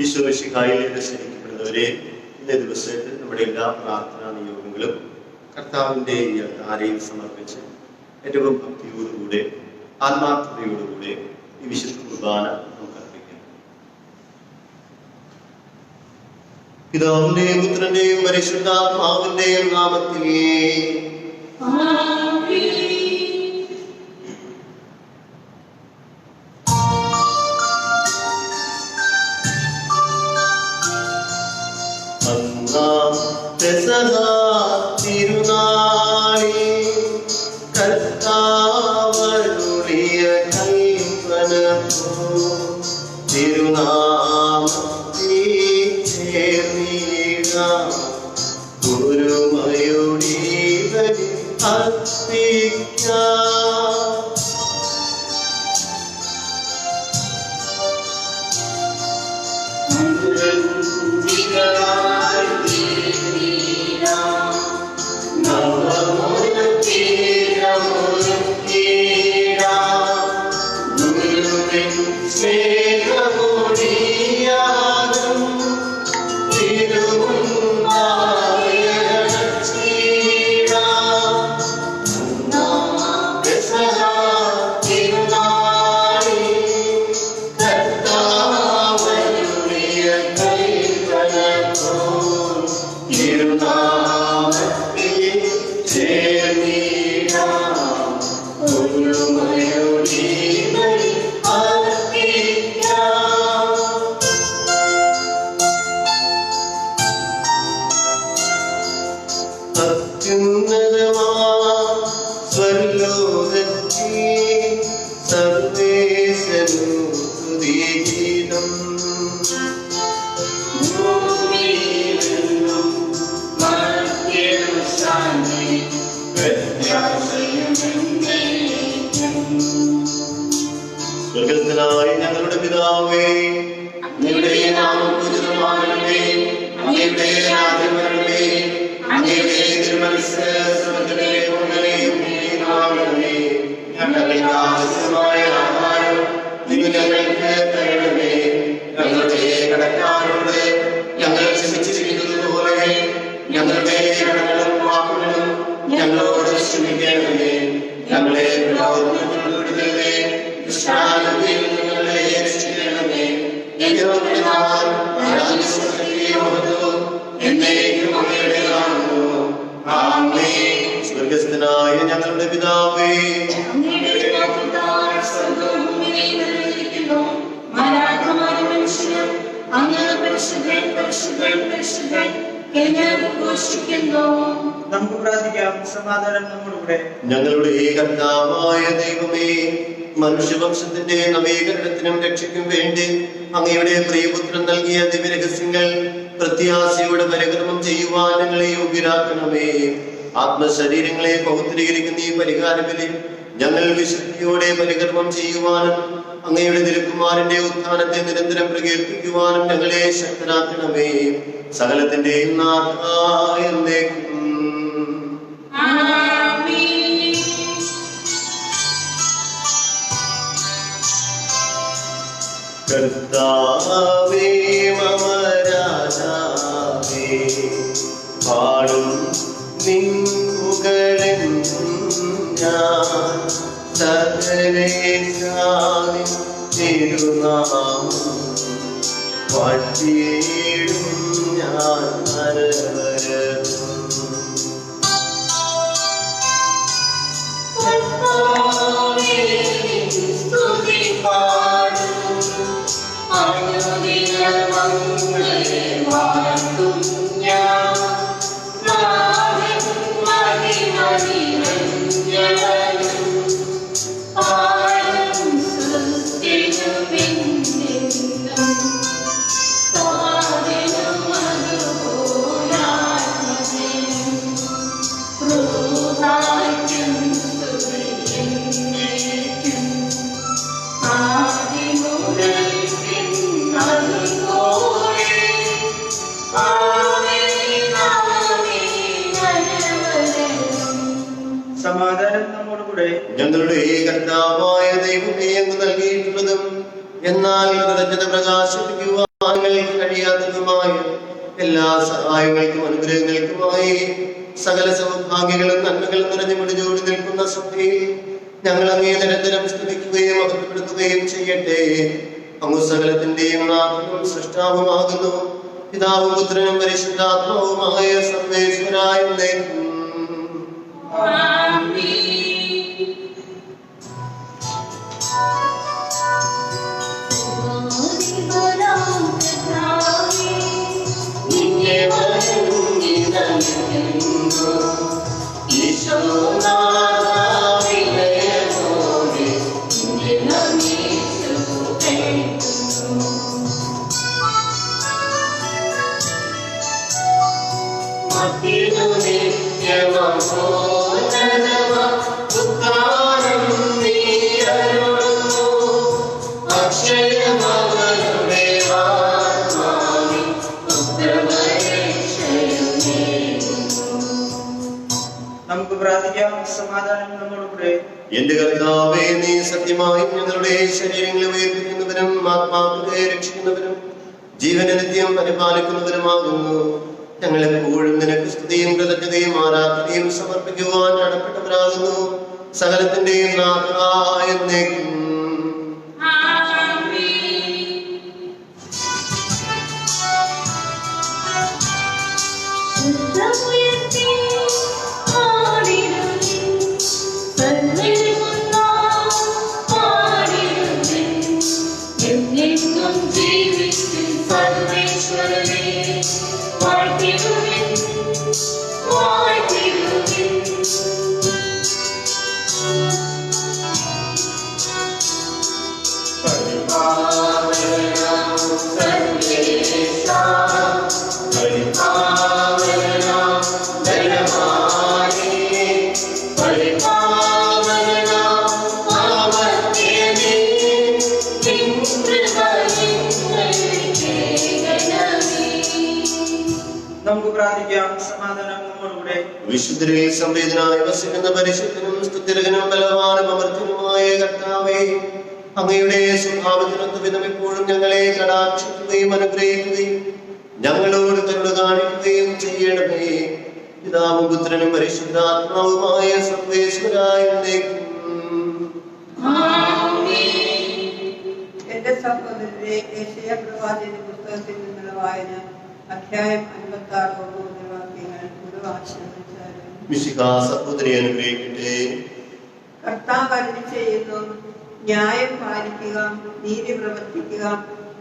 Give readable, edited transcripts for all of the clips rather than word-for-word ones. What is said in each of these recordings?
ഈശോ മിശിഹായിലേക്ക് സ്നേഹിക്കപ്പെടുന്നവരെ, ഇന്നേ ദിവസത്തിൽ നമ്മുടെ എല്ലാ പ്രാർത്ഥനാ നിയോഗങ്ങളും കർത്താവിൻ്റെ ഈ അൾത്താരയിൽ സമർപ്പിച്ച് ഏറ്റവും ഭക്തിയോടുകൂടെ ആത്മാർത്ഥതയോടുകൂടെ ഈ വിശുദ്ധ കുർബാന നമുക്ക് അർപ്പിക്കാം. പിതാവിന്റെയും പുത്രന്റെയും പരിശുദ്ധാത്മാവിന്റെയും നാമത്തിൽ സ്വർഗ്ഗസ്ഥനായ ഞങ്ങളുടെ പിതാവേ, അങ്ങയുടെ നാമം പൂജിതമാകണമേ, അങ്ങയുടെ രാജ്യം വരണമേ, അങ്ങയുടെ തിരുമനസ്സ് സ്വർഗ്ഗത്തിലെ പോലെ ഭൂമിയിലുമാകണമേ. ഞങ്ങൾക്ക് ആവശ്യമായ ആഹാരം നിങ്ങൾ ഞങ്ങൾക്ക് തരണമേ. ഞങ്ങളുടെ കടക്കാരോട് ഞങ്ങൾ ക്ഷമിച്ചിരിക്കുന്നത് പോലെ ഞങ്ങളുടെ കടങ്ങളും പാപങ്ങളും ഞങ്ങളോട് ക്ഷമിക്കണമേ. ഞങ്ങളെ പ്രലോഭനത്തിൽപ്പെടുത്തരുതേ, ദുഷ്ടാരൂപിയിൽ ഞങ്ങളെ രക്ഷിക്കണമേ. സ്വർഗ്ഗസ്ഥനായ ഞങ്ങളുടെ പിതാവേ, നമുക്ക് പ്രാർത്ഥിക്കാം. സമാധാനം നമ്മോടുകൂടെ. ഞങ്ങളുടെ കർത്താവായ ദൈവമേ, മനുഷ്യവംശത്തിന്റെ നവീകരണത്തിനും രക്ഷയ്ക്കും വേണ്ടി അങ്ങയുടെ പ്രിയപുത്രൻ നൽകിയ ദിവ്യരഹസ്യങ്ങൾ പ്രത്യാശയോടെ പരിക്രമം ചെയ്യുവാൻ ഞങ്ങളെ യോഗ്യരാക്കണമേ. ആത്മശരീരങ്ങളെ പൗത്രീകരിക്കുന്ന ഈ പരിഹാരബലി ഞങ്ങൾ വിശുദ്ധിയോടെ പരിക്രമം ചെയ്യുവാനും അങ്ങയുടെ തിരുക്കുമാരന്റെ ഉത്ഥാനത്തെ നിരന്തരം പ്രകീർത്തിക്കുവാനും ഞങ്ങളെ ശക്തരാക്കണമേ. സകലത്തിന്റെയും നാഥായ എന്നേക്കും. കർത്താവേ മമ രാജാവേ, പാടും നിൻ പുകഴെന്നും ഞാൻ. സകലേശാനിൻ തിരുനാമം വാഴ്ത്തിയിടും ഞാൻ അനവരതും. സമാധാനം നമ്മോടുകൂടെ. ഞങ്ങളുടെ കർത്താവായ ദൈവമേ, അങ്ങ് നൽകിയിട്ടുള്ളതും എന്നാൽ കൃതജ്ഞത പ്രകാശിപ്പിക്കുവാൻ എല്ലാ സഹായങ്ങൾക്കും അനുഗ്രഹങ്ങൾക്കുമായി സകല സൗഭാഗ്യങ്ങളും നന്മകളും നിറഞ്ഞു മുടിചോടി നിൽക്കുന്ന സഭയിൽ ഞങ്ങൾ അങ്ങേ നിരന്തരം സ്തുതിക്കുകയും മഹത്വപ്പെടുത്തുകയും ചെയ്യട്ടെ. അങ്ങ് സകലത്തിന്റെയും നാഥനും സൃഷ്ടാവുമാകുന്നു. പിതാവും പുത്രനും പരിശുദ്ധാത്മാവുമായ സർവേശ്വരായ എന്നേക്കും. നമുക്ക് പ്രാർത്ഥിക്കാം. സമാധാനം നമ്മോടുകൂടെ. എന്റെ കർത്താവേ, നീ സത്യമായും ഞങ്ങളുടെ ശരീരങ്ങളെ ഉയർപ്പിക്കുന്നവരും ആത്മാക്കളെ രക്ഷിക്കുന്നവരും ജീവനെ നിത്യം പരിപാലിക്കുന്നവരുമാകുന്നു. ഞങ്ങളെപ്പോഴും നിനക്ക് സ്തുതിയും കൃതജ്ഞതയും ആരാധനയും സമർപ്പിക്കുവാൻ കടപ്പെട്ടവരാകുന്നു. സകലത്തിന്റെയും നാഥനായ എന്നേക്കും. നമുക്ക് പ്രാർത്ഥിക്കാം. സമാധാനം നമ്മോടുകൂടെ. വിശുദ്ധരിൽ സംവേദനായി വസിക്കുന്ന പരിശുദ്ധനും സ്തുത്യർഹനും ബലവാനും അമർത്യനുമായ കർത്താവേ, അങ്ങയുടെ സ്വഭാവത്തിനൊത്ത വിധം എപ്പോഴും ഞങ്ങളെ കടാക്ഷിക്കുകയും അനുഗ്രഹിക്കുകയും ഞങ്ങളോട് കരുണ കാണിക്കുകയും ചെയ്യണമേ. പിതാവും പുത്രനും പരിശുദ്ധാത്മാവുമായ സർവേശ്വരായ എന്നേക്കും. എന്റെ സഹോദരരെ, യെശയ്യാ പ്രവാചകന്റെ പുസ്തകത്തിൽ നിന്നുള്ള വായന അധ്യായം 56 വാക്യങ്ങൾ ഒരു ആശീർവദിച്ചാലും. മിശിഹാ സഹോദരി അനുഗ്രഹിക്കട്ടെ. കർത്താവ് അരുളി ചെയ്യുന്നു, ന്യായം പാലിക്കുക, നീതി പ്രവർത്തിക്കുക,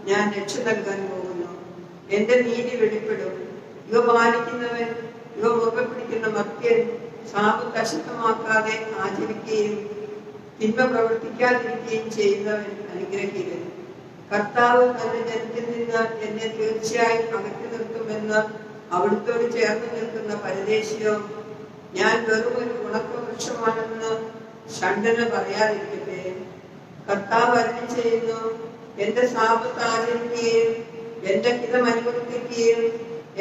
ഞാൻ രക്ഷ നൽകാൻ പോകുന്നു. എന്റെ നീതി വെളിപ്പെടും. ഇവ പാലിക്കുന്നവൻ, ഇവ മുറുകെ പിടിക്കുന്ന മർത്യൻ സാപത്ത് അശുദ്ധമാക്കാതെ ആചരിക്കുകയും തിന്മ പ്രവർത്തിക്കാതിരിക്കുകയും ചെയ്യുന്നവൻ അനുഗ്രഹീതൻ. കർത്താവ് തന്റെ ജനത്തിൽ നിന്ന് എന്നെ തീർച്ചയായും അകറ്റി നിർത്തുമെന്ന് അവിടുത്തോട് ചേർന്ന് നിൽക്കുന്ന പരദേശിയോ, ഞാൻ വെറും ഒരു ഉണക്കവൃക്ഷമാണെന്ന് ഷണ്ഡന് പറയാതിരിക്കട്ടെ. കർത്താവ് അരുളി ചെയ്യുന്നു, എന്റെ സാപത്ത് ആചരിക്കുകയും എന്റെ ഹിതം അനുവർത്തിക്കുകയും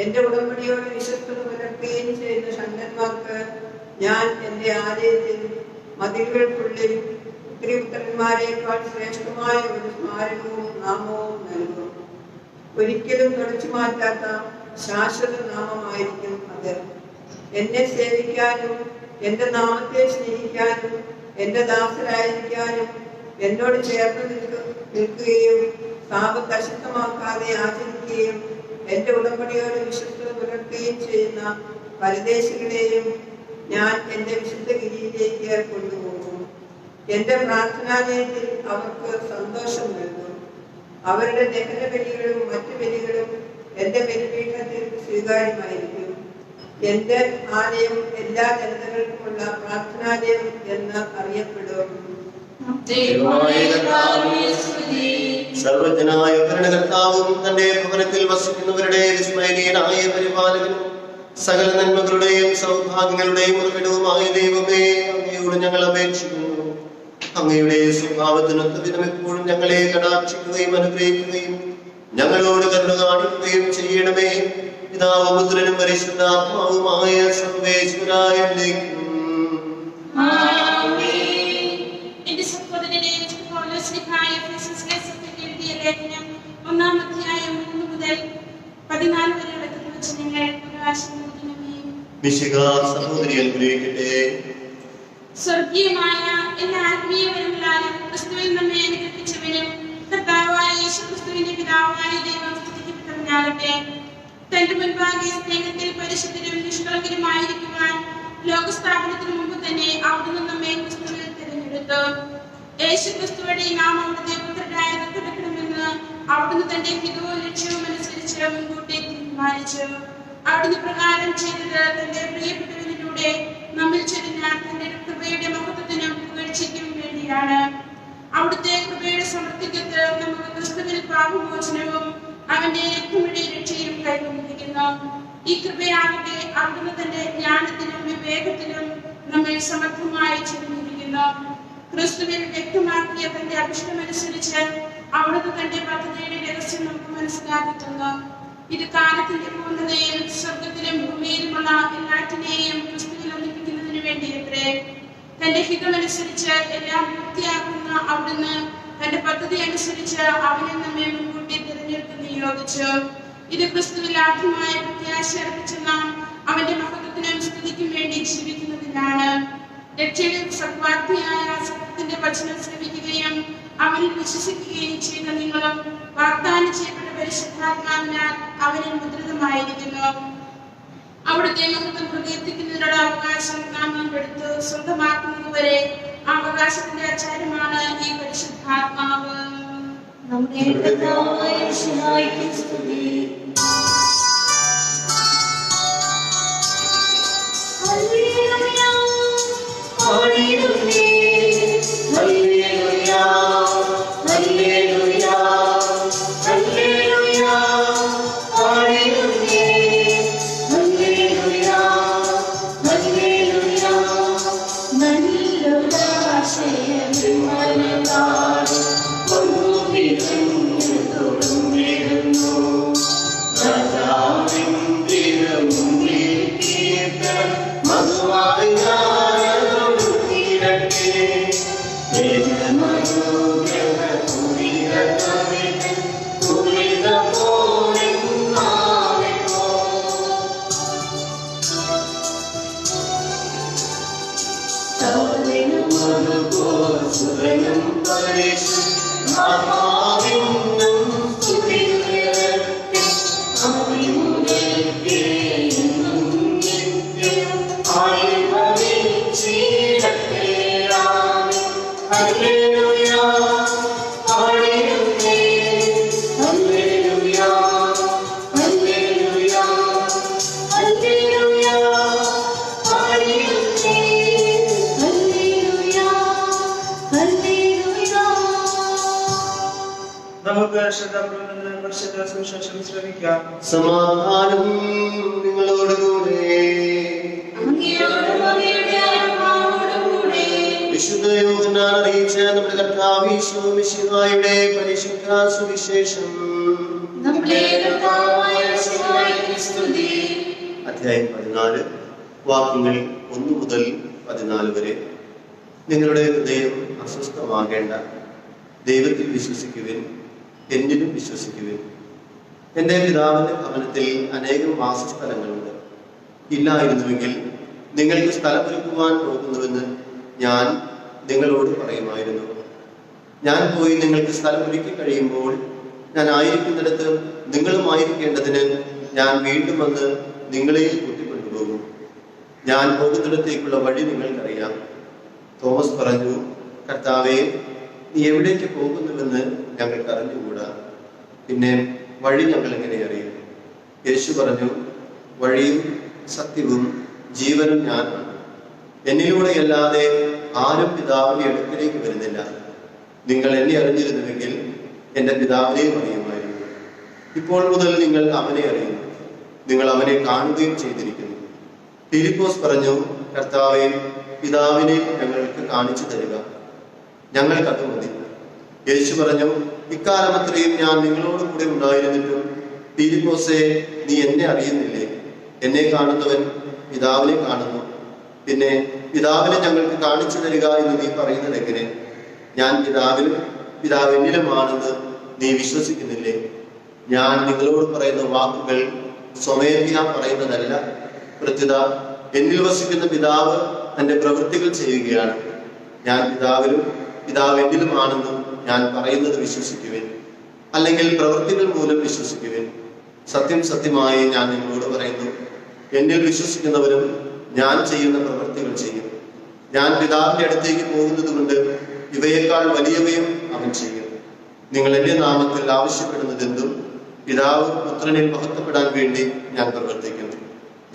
എന്റെ ഉടമ്പടിയോട് വിശ്വസ്തത പുലർത്തുകയും ചെയ്യുന്ന ഷണ്ഡന്മാർക്ക് ഞാൻ എന്റെ ആലയത്തിൽ മതിലുകൾക്കുള്ളിൽ പുത്രിപുത്രന്മാരെക്കാൾ ശ്രേഷ്ഠമായ ഒരു സ്മാരകവും നാമവും നൽകും. ഒരിക്കലും തുടച്ചു മാറ്റാത്ത ശാശ്വത നാമമായിരിക്കും അത്. എന്നെ സേവിക്കാനും എന്റെ നാമത്തെ സ്നേഹിക്കാനും എന്റെ ദാസരായിരിക്കാനും എന്നോട് ചേർന്ന് നിൽക്കുകയും സാപത്ത് അശുദ്ധമാക്കാതെ ആചരിക്കുകയും എന്റെ ഉടമ്പടിയോട് വിശുദ്ധത പുലർത്തുകയും ചെയ്യുന്ന പരദേശികളെയും ഞാൻ എന്റെ വിശുദ്ധഗിരിയിലേക്ക് കൊണ്ടുപോകും. എന്റെ പ്രാർത്ഥനാലയത്തിൽ അവർക്ക് സന്തോഷം നൽകും. അവരുടെ ദഹന ബലികളും മറ്റു ബലികളും എന്റെ ബലിപീഠത്തിൽ സ്വീകാര്യമായിരിക്കും. എന്റെ ആലയം എല്ലാ ജനതകൾക്കുമുള്ള പ്രാർത്ഥനാലയം എന്ന് അറിയപ്പെടും. സർവജ്ഞനായ ഭരണകർത്താവും തന്റെ ഭവനത്തിൽ വസിക്കുന്നവരുടെ വിസ്മയനീയനായ പരിപാലകനും സകല നന്മകളുടെയും സൗഭാഗ്യങ്ങളുടെയും ഉറവിടവുമായ ദൈവമേ, അങ്ങയോട് ഞങ്ങൾ അപേക്ഷിക്കുന്നു. അങ്ങയുടെ സ്വഭാവത്തിനൊത്ത വിധം എപ്പോഴും ഞങ്ങളെ കടാക്ഷിക്കുകയും അനുഗ്രഹിക്കുകയും ഞങ്ങളോട് കരുണ കാണിക്കുകയും ചെയ്യണമേ. പിതാവും പുത്രനും പരിശുദ്ധാത്മാവുമായ സർവേശ്വരായ എന്നേക്കും. എന്റെ സഹോദരനെ, പൗലോസ്ലീഹായ എഫെസോസിലെ സഭയ്ക്ക് എഴുതിയ ലേഖനം 1-ാം അധ്യായം 3 മുതൽ 14 വരെയുള്ള മിശിഹ സഹോദരി അനുഗ്രഹിക്കട്ടെ. സ്വർഗീയമായ എല്ലാ ആത്മീയ വരങ്ങളാലും ക്രിസ്തുവിൽ നമ്മെ അനുഗ്രഹിച്ചവനും കർത്താവായ യേശുക്രിസ്തുവിന്റെ പിതാവായ ദൈവം സ്തുതിക്കപ്പെട്ടവനാകട്ടെ. തന്റെ മുൻപാകെ സ്നേഹത്തിൽ പരിശുദ്ധരും നിഷ്കളങ്കരുമായിരിക്കുവാൻ ലോകസ്ഥാപനത്തിന് മുമ്പ് തന്നെ അവിടുന്ന് നമ്മെ ക്രിസ്തുവിൽ തിരഞ്ഞെടുത്തു. യേശുക്രിസ്തുവിടെ നാം അവിടുത്തെ പുത്രരായി കിടക്കണമെന്ന് അവിടുന്ന് തന്റെ ഹിതവും ലക്ഷ്യവും അനുസരിച്ച് മുൻകൂട്ടി തീരുമാനിച്ചു. അവിടുന്ന് പ്രകാരം ചെയ്തത് തന്റെ പ്രിയപ്പെട്ടവരിലൂടെ നമ്മിൽ ചൊരിഞ്ഞ തന്റെ കൃപയുടെ മഹത്വത്തിനും പുകഴ്ചയ്ക്കും വേണ്ടിയാണ്. അവിടുത്തെ കൃപയുടെ സമൃദ്ധിക്കത്ത് നമുക്ക് ക്രിസ്തുവിൽ പാപമോചനവും അവന്റെ രക്തമുടെ രക്ഷയും കൈവന്നിരിക്കുന്നു. ഈ കൃപയാകട്ടെ അവിടുന്ന് തന്റെ ജ്ഞാനത്തിനും വിവേകത്തിനും നമ്മെ സമർത്ഥമായി ചൊരിഞ്ഞിരിക്കുന്നു. ക്രിസ്തുവിൽ വ്യക്തമാക്കിയ തന്റെ അഭിഷ്ടമനുസരിച്ച് അവിടുന്ന് തന്റെ പദ്ധതിയുടെ രഹസ്യം നമുക്ക് മനസ്സിലാക്കി തന്നു. ഇത് കാലത്തിന്റെ പൂർണ്ണതയിൽ സ്വർഗത്തിലും ഭൂമിയിലുമുള്ള എല്ലാറ്റിനെയും ക്രിസ്തുവിൽ ഒന്നിപ്പിക്കുന്നതിന് വേണ്ടിയത്രേ. തന്റെ ഹിതമനുസരിച്ച് എല്ലാം പൂർത്തിയാക്കുന്ന അവിടുന്ന് തന്റെ പദ്ധതി അനുസരിച്ച് അവനെ നമ്മെ മുൻകൂട്ടി തിരഞ്ഞെടുത്ത് നിയോഗിച്ചു. ഇത് ക്രിസ്തുവിൽ ആദ്യമായ പ്രത്യാശ അർപ്പിച്ച നാം അവന്റെ മഹത്വത്തിനും സ്തുതിക്കും വേണ്ടി ജീവിക്കുന്നതിനാണ്. രക്ഷയുടെ സദ്വാർത്തയായ സത്യത്തിന്റെ വചനം ശ്രവിക്കുകയും അവനിൽ വിശ്വസിക്കുകയും ചെയ്ത നിങ്ങളും വാഗ്ദാനം ചെയ്യപ്പെട്ട പരിശുദ്ധാത്മാവിനാൽ അവനിൽ മുദ്രിതമായിരിക്കുന്നു. അവിടുത്തെ മഹത്വം പ്രകീർത്തിക്കുന്നതിനുള്ള അവകാശം നാം എടുത്ത് സ്വന്തമാക്കുന്നതുവരെ അവകാശത്തിന്റെ ആചാരമാണ് ഈ പരിശുദ്ധാത്മാവ്. നമ്മുടെ കർത്താവായ യേശുവിനെ സ്തുതി. ഹല്ലേലൂയ ഹല്ലേലൂയ ഹല്ലേലൂയ ഹല്ലേലൂയ ഹല്ലേലൂയ ഹല്ലേലൂയ ഹല്ലേലൂയ ഹല്ലേലൂയ നല്ലോരാശയം മനതാൽ കൊണ്ടുവിടുന്നു തൊടുന്നിരുന്നു രാജാവിൻ തിരുമുമ്പിൽ കീർത്തനം മധുവായി ഞാനൊടുക്കിയിടട്ടെ. നമുക്ക് ശ്രദ്ധാപൂർവ്വം പരിശുദ്ധ സുവിശേഷം ശ്രമിക്കാം. സമാധാനം നിങ്ങളോടുകൂടെ. വിശുദ്ധ യോഹന്നാൻ അറിയിച്ച നമ്മുടെ കർത്താവ് യേശു മിശിഹായുടെ പരിശുദ്ധ സുവിശേഷം അധ്യായം 14 വാക്യങ്ങൾ 1 മുതൽ 14 വരെ. നിങ്ങളുടെ ഹൃദയം അസ്വസ്ഥമാകേണ്ട. ദൈവത്തിൽ വിശ്വസിക്കുവിൻ, എന്നിലും വിശ്വസിക്കുവിൻ. എൻ്റെ പിതാവിന്റെ ഭവനത്തിൽ അനേകം വാസസ്ഥലങ്ങളുണ്ട്. ഇല്ലായിരുന്നുവെങ്കിൽ നിങ്ങൾക്ക് സ്ഥലമൊരുക്കുവാൻ പോകുന്നുവെന്ന് ഞാൻ നിങ്ങളോട് പറയുമായിരുന്നു. ഞാൻ പോയി നിങ്ങൾക്ക് സ്ഥലമൊരുക്കി കഴിയുമ്പോൾ ഞാൻ ആയിരിക്കുന്നിടത്ത് നിങ്ങളുമായിരിക്കേണ്ടതിന് ഞാൻ വീണ്ടും വന്ന് നിങ്ങളെ കൂട്ടിക്കൊണ്ടുപോകും. ഞാൻ പോകുന്നിടത്തേക്കുള്ള വഴി നിങ്ങൾക്കറിയാം. തോമസ് പറഞ്ഞു, കർത്താവേ, നീ എവിടേക്ക് പോകുന്നുവെന്ന് ഞങ്ങൾക്ക് അറിഞ്ഞുകൂടാ. പിന്നെ വഴി ഞങ്ങൾ എങ്ങനെ അറിയും? യേശു പറഞ്ഞു, വഴിയും സത്യവും ജീവനും ഞാനാണ്. എന്നിലൂടെയല്ലാതെ ആരും പിതാവിന്റെ അടുക്കിലേക്ക് വരുന്നില്ല. നിങ്ങൾ എന്നെ അറിഞ്ഞിരുന്നുവെങ്കിൽ എൻ്റെ പിതാവിനെയും അറിയുമായിരുന്നു. ഇപ്പോൾ മുതൽ നിങ്ങൾ അവനെ അറിയുന്നു, നിങ്ങൾ അവനെ കാണുകയും ചെയ്തിരിക്കുന്നു. ഫിലിപ്പോസ് പറഞ്ഞു, കർത്താവേ, പിതാവിനെ ഞങ്ങൾക്ക് കാണിച്ചു തരിക, ഞങ്ങൾക്കത് മതി. യേശു പറഞ്ഞു, ഇക്കാലം അത്രയും ഞാൻ നിങ്ങളോട് കൂടെ ഉണ്ടായിരുന്നിട്ടും ഫിലിപ്പോസേ, നീ എന്നെ അറിയുന്നില്ലേ? എന്നെ കാണുന്നവൻ പിതാവിനെ കാണുന്നു. പിന്നെ പിതാവിനെ ഞങ്ങൾക്ക് കാണിച്ചു തരിക എന്ന് നീ പറയുന്നത് എങ്ങനെ? ഞാൻ പിതാവിലും പിതാവ് എന്നിലുമാണെന്ന് നീ വിശ്വസിക്കുന്നില്ലേ? ഞാൻ നിങ്ങളോട് പറയുന്ന വാക്കുകൾ സ്വമേധയാ പറയുന്നതല്ല, പ്രത്യുത എന്നിൽ വസിക്കുന്ന പിതാവ് തന്റെ പ്രവൃത്തികൾ ചെയ്യുകയാണ്. ഞാൻ പിതാവിലും പിതാവ് എന്നിലുമാണെന്നും ഞാൻ പറയുന്നത് വിശ്വസിക്കുവിൻ, അല്ലെങ്കിൽ പ്രവൃത്തികൾ മൂലം വിശ്വസിക്കുവിൻ. സത്യം സത്യമായി ഞാൻ നിങ്ങളോട് പറയുന്നു, എന്നിൽ വിശ്വസിക്കുന്നവരും ഞാൻ ചെയ്യുന്ന പ്രവൃത്തികൾ ചെയ്യും. ഞാൻ പിതാവിന്റെ അടുത്തേക്ക് പോകുന്നത് കൊണ്ട് ഇവയേക്കാൾ വലിയവയും അവൻ ചെയ്യും. നിങ്ങൾ എന്റെ നാമത്തിൽ ആവശ്യപ്പെടുന്നതെന്തും പിതാവ് പുത്രനിൽ മഹത്വപ്പെടാൻ വേണ്ടി ഞാൻ പ്രവർത്തിക്കുന്നു.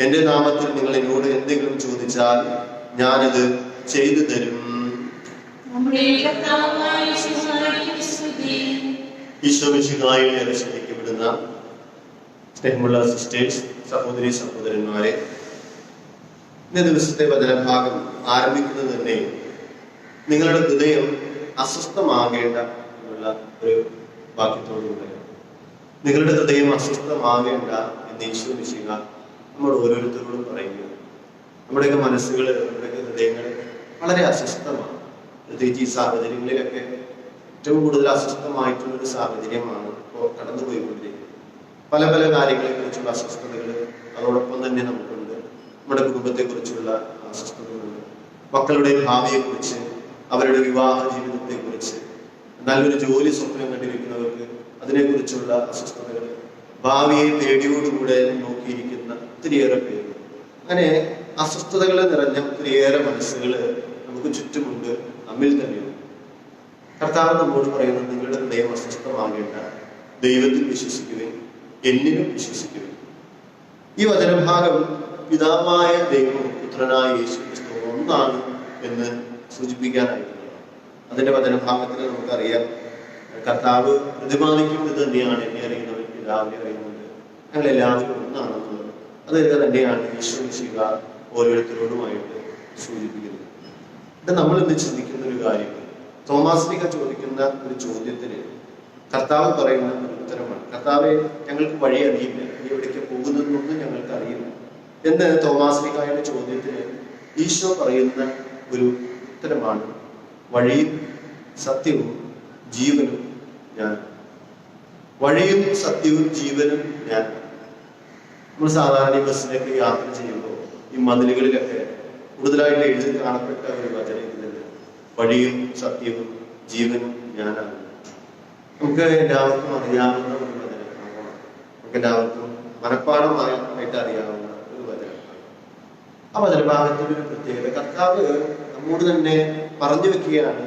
എന്റെ നാമത്തിൽ നിങ്ങൾ എന്നോട് എന്തെങ്കിലും ചോദിച്ചാൽ ഞാനത് ചെയ്തു തരും. ഈശോ മിശിഹായിൽ ഏറെ സ്നേഹിക്കപ്പെടുന്ന സ്നേഹമുള്ള സിസ്റ്റേഴ്സ്, സഹോദരി സഹോദരന്മാരെ, ഇന്നേ ദിവസത്തെ വചനഭാഗം ആരംഭിക്കുന്നത് തന്നെ നിങ്ങളുടെ ഹൃദയം അസ്വസ്ഥമാകേണ്ട എന്നുള്ള ഒരു വാക്യത്തോടുകൂടെ. നിങ്ങളുടെ ഹൃദയം അസ്വസ്ഥമാകേണ്ട എന്ന് ഈശോ മിശിഹ നമ്മൾ ഓരോരുത്തരോടും പറയുന്നു. നമ്മുടെയൊക്കെ മനസ്സുകൾ, നമ്മുടെയൊക്കെ ഹൃദയങ്ങൾ വളരെ അസ്വസ്ഥമാണ്. പ്രത്യേകിച്ച് ഈ സാഹചര്യങ്ങളിലൊക്കെ ഏറ്റവും കൂടുതൽ അസ്വസ്ഥമായിട്ടുള്ളൊരു സാഹചര്യമാണ് ഇപ്പോൾ കടന്നുപോയിക്കൊണ്ടിരിക്കുന്നത്. പല പല കാര്യങ്ങളെ കുറിച്ചുള്ള അസ്വസ്ഥതകൾ അതോടൊപ്പം തന്നെ നമുക്കുണ്ട്. നമ്മുടെ കുടുംബത്തെക്കുറിച്ചുള്ള അസ്വസ്ഥതകളുണ്ട്, മക്കളുടെ ഭാവിയെക്കുറിച്ച്, അവരുടെ വിവാഹ ജീവിതത്തെക്കുറിച്ച്, നല്ലൊരു ജോലി സ്വപ്നം കണ്ടിരിക്കുന്നവർക്ക് അതിനെക്കുറിച്ചുള്ള അസ്വസ്ഥതകൾ, ഭാവിയെ പേടിയോടുകൂടെ നോക്കിയിരിക്കുന്ന ഒത്തിരിയേറെ പേര്. അങ്ങനെ അസ്വസ്ഥതകൾ നിറഞ്ഞ ഒത്തിരിയേറെ മനസ്സുകൾ നമുക്ക് ചുറ്റുമുണ്ട്, നമ്മിൽ തന്നെയുണ്ട്. കർത്താവ് നമ്മോട് പറയുന്നത്, നിങ്ങളുടെ ഹൃദയം അസ്വസ്ഥമാകേണ്ട, ദൈവത്തിൽ വിശ്വസിക്കുവിൻ, എന്നിലും വിശ്വസിക്കുവിൻ. ഈ വചനഭാഗം പിതാവായ ദൈവവും പുത്രനായ യേശു ക്രിസ്തു ഒന്നാണ് എന്ന് സൂചിപ്പിക്കാനായിട്ടുള്ളതാണ്. അതിന്റെ വചനഭാഗത്തിൽ നമുക്കറിയാം, കർത്താവ് പ്രതിപാദിക്കുന്നത് തന്നെയാണ്, എന്നെ അറിയുന്നവൻ പിതാവിനെ അറിയുന്നുണ്ട്, ഞങ്ങൾ എല്ലാവരും ഒന്നാണെന്നുള്ളത്. അത് തന്നെയാണ് ഈശോ മിശിഹ ഓരോരുത്തരോടുമായിട്ട് സൂചിപ്പിക്കുന്നത്. ഇത് നമ്മൾ ഇന്ന് ചിന്തിക്കുന്ന ഒരു കാര്യം, തോമാസ്ലിഹ ചോദിക്കുന്ന ഒരു ചോദ്യത്തിന് കർത്താവ് പറയുന്ന ഒരു ഉത്തരമാണ്. കർത്താവെ, ഞങ്ങൾക്ക് വഴി അറിയില്ല, നീ എവിടേക്ക് പോകുന്നതെന്നൊന്നും ഞങ്ങൾക്ക് അറിയില്ല എന്ന് തോമാസ്ലിഹയുടെ ചോദ്യത്തിന് ഈശോ പറയുന്ന ഒരു ഉത്തരമാണ്, വഴിയും സത്യവും ജീവനും ഞാൻ. വഴിയും സത്യവും ജീവനും ഞാൻ. നമ്മൾ സാധാരണ ഈ ബസ്സിലൊക്കെ യാത്ര ചെയ്യുമ്പോൾ ഈ മതിലുകളിലൊക്കെ കൂടുതലായിട്ട് എഴുതി കാണപ്പെട്ട ഒരു വചനം ഇതിലുണ്ട്, വഴിയും സത്യവും ജീവനും ഞാനാണ്. നമുക്ക് എല്ലാവർക്കും അറിയാവുന്ന ഒരു വചനഭാഗമാണ്, നമുക്ക് എല്ലാവർക്കും മനഃപ്പാഠമായിട്ട് അറിയാവുന്ന ഒരു വചനഭാഗം. ആ വചനഭാഗത്തിന്റെ ഒരു പ്രത്യേകത, കർത്താവ് നമ്മോട് തന്നെ പറഞ്ഞു വെക്കുകയാണ്,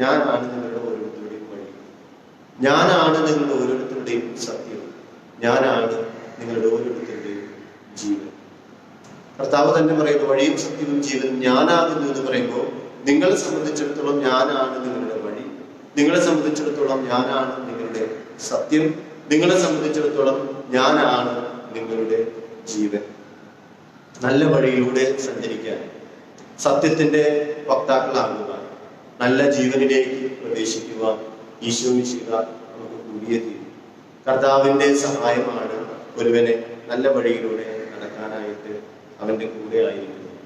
ഞാനാണ് നിങ്ങളുടെ ഓരോരുത്തരുടെയും വഴി, ഞാനാണ് നിങ്ങളുടെ ഓരോരുത്തരുടെയും സത്യം, ഞാനാണ് നിങ്ങളുടെ ഓരോരുത്തരുടെയും ജീവൻ. കർത്താവ് തന്നെ പറയുന്നു, വഴിയും സത്യവും ജീവനും ഞാനാകുന്നു എന്ന് പറയുമ്പോൾ നിങ്ങളെ സംബന്ധിച്ചിടത്തോളം ഞാനാണ് നിങ്ങളുടെ വഴി, നിങ്ങളെ സംബന്ധിച്ചിടത്തോളം ഞാനാണ് നിങ്ങളുടെ സത്യം, നിങ്ങളെ സംബന്ധിച്ചിടത്തോളം ഞാനാണ് നിങ്ങളുടെ ജീവൻ. നല്ല വഴിയിലൂടെ സഞ്ചരിക്കാൻ, സത്യത്തിന്റെ വക്താക്കളാകുവാൻ, നല്ല ജീവനിലേക്ക് പ്രവേശിക്കുവാൻ ഈശോ മിശിഹ നമുക്ക് കൂടിയേ തീരും. കർത്താവിന്റെ സഹായമാണ് ഒരുവനെ നല്ല വഴിയിലൂടെ നടക്കാനായിട്ട് അവന്റെ കൂടെ ആയിരിക്കുന്നത്.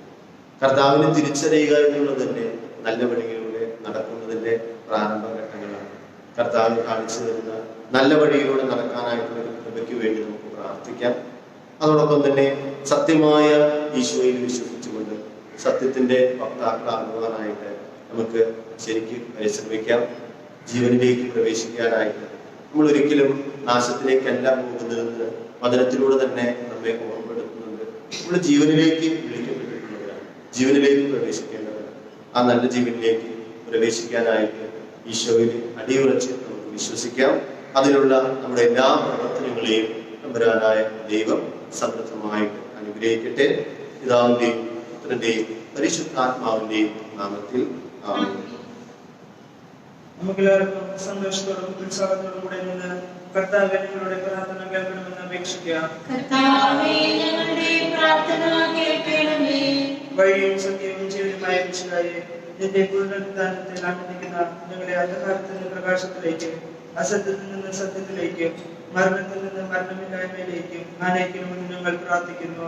കർത്താവിനെ തിരിച്ചറിയുക എന്നുള്ളത് തന്നെ നല്ല വഴിയിലൂടെ നടക്കുന്നതിന്റെ പ്രാരംഭഘട്ടങ്ങളാണ്. കർത്താവ് കാണിച്ചു തരുന്ന നല്ല വഴിയിലൂടെ നടക്കാനായിട്ടുള്ള കൃപയ്ക്ക് വേണ്ടി നമുക്ക് പ്രാർത്ഥിക്കാം. അതോടൊപ്പം തന്നെ സത്യമായ ഈശോയിൽ വിശ്വസിച്ചുകൊണ്ട് സത്യത്തിന്റെ വക്താക്കളാകുവാനായിട്ട് നമുക്ക് ശരിക്കും പരിശ്രമിക്കാം. ജീവനിലേക്ക് പ്രവേശിക്കാനായിട്ട് നമ്മൾ ഒരിക്കലും നാശത്തിലേക്കല്ല പോകുന്നതെന്ന് വചനത്തിലൂടെ തന്നെ നമ്മെ ഓർമ്മപ്പെടുത്തുന്നുണ്ട്. നമ്മൾ ജീവനിലേക്ക് വിളിക്കപ്പെട്ടിട്ടുള്ളവരാണ്, ജീവനിലേക്ക് പ്രവേശിക്കേണ്ടവരാണ്. ആ നല്ല ജീവനിലേക്ക് പ്രവേശിക്കാനായിട്ട് ഈശോയിൽ അടിയുറച്ച് നമുക്ക് വിശ്വസിക്കാം. അതിനുള്ള നമ്മുടെ എല്ലാ പ്രവർത്തനങ്ങളെയും തമ്പുരാനായ ദൈവം സമൃദ്ധമായിട്ട് അനുഗ്രഹിക്കട്ടെ. പിതാവിന്റെയും പുത്രന്റെയും പരിശുദ്ധാത്മാവിന്റെയും നാമത്തിൽ ആമേൻ. നമുക്കെല്ലാവർക്കും സന്തോഷത്തോടും ഉത്സാഹത്തോടും കൂടെ നിന്ന് കർത്താവേ, ഞങ്ങളുടെ പ്രാർത്ഥന കേൾക്കണമെന്ന് അപേക്ഷിക്കാം. വഴിയും സത്യവും ജീവനുമായ രക്ഷകനെ, നിന്റെ പുനരുത്ഥാനത്തിൽ ആനന്ദിക്കുന്ന ഞങ്ങളെ അന്ധകാരത്തിൽ നിന്ന് പ്രകാശത്തിലേക്കും അസത്യത്തിൽ നിന്ന് സത്യത്തിലേക്കും മരണത്തിൽ നിന്ന് മരണമില്ലായ്മയിലേക്കും ആനയിക്കണമെന്ന് ഞങ്ങൾ പ്രാർത്ഥിക്കുന്നു.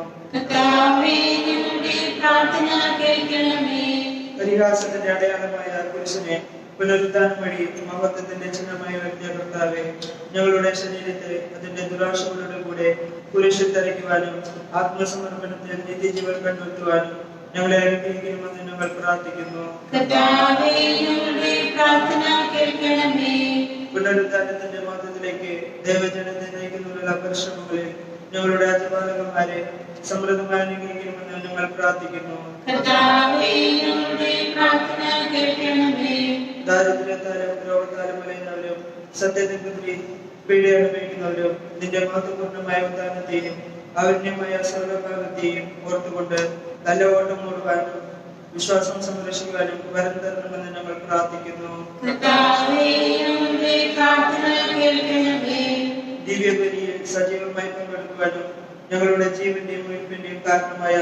പരിഹാസത്തിന്റെ അടയാളമായ പുരുഷനെ പുനരുദ്ധാനം വഴി മഹത്വത്തിന്റെ ചിഹ്നമായി വരുത്തിയ കർത്താവെ, ഞങ്ങളുടെ ശരീരത്തെ അതിന്റെ ദുരാശകളുടെ കൂടെ കുരിശിൽ തറയ്ക്കുവാനും ആത്മസമർപ്പണത്തിൽ നിത്യജീവൻ കണ്ടെത്തുവാനും ഞങ്ങളെ അനുഗ്രഹിക്കണമെന്ന് ഞങ്ങൾ പ്രാർത്ഥിക്കുന്നു. പുനരുദ്ധാനത്തിന്റെ മഹത്വത്തിലേക്ക് ദൈവജനത്തെ നയിക്കുന്നതിനുള്ള പരിശ്രമങ്ങളിൽ ഞങ്ങളുടെ അജപാലകന്മാരെ സമൃദ്ധമായി അനുഗ്രഹിക്കണമെന്ന് ഞങ്ങൾ പ്രാർത്ഥിക്കുന്നു. ദാരിദ്ര്യത്താലും രോഗത്താലും വലയുന്നവരും സത്യത്തിൽ പീഡയനുഭവിക്കുന്നവരും നിന്റെ മഹത്വപൂർണ്ണമായ ഉദ്ധാനത്തെയും അവിന്യമായ സർവകാലത്തെയും ഓർത്തുകൊണ്ട് നല്ല ഓട്ടം ഓടുവാനും വിശ്വാസം സംരക്ഷിക്കുവാനും വരം തരണമെന്ന് ഞങ്ങൾ പ്രാർത്ഥിക്കുന്നു. ദിവ്യബലിയിൽ സജീവമായി പങ്കെടുക്കുവാനും ഞങ്ങളുടെ ജീവന്റെയും ഉയർപ്പിന്റെയും കാരണമായ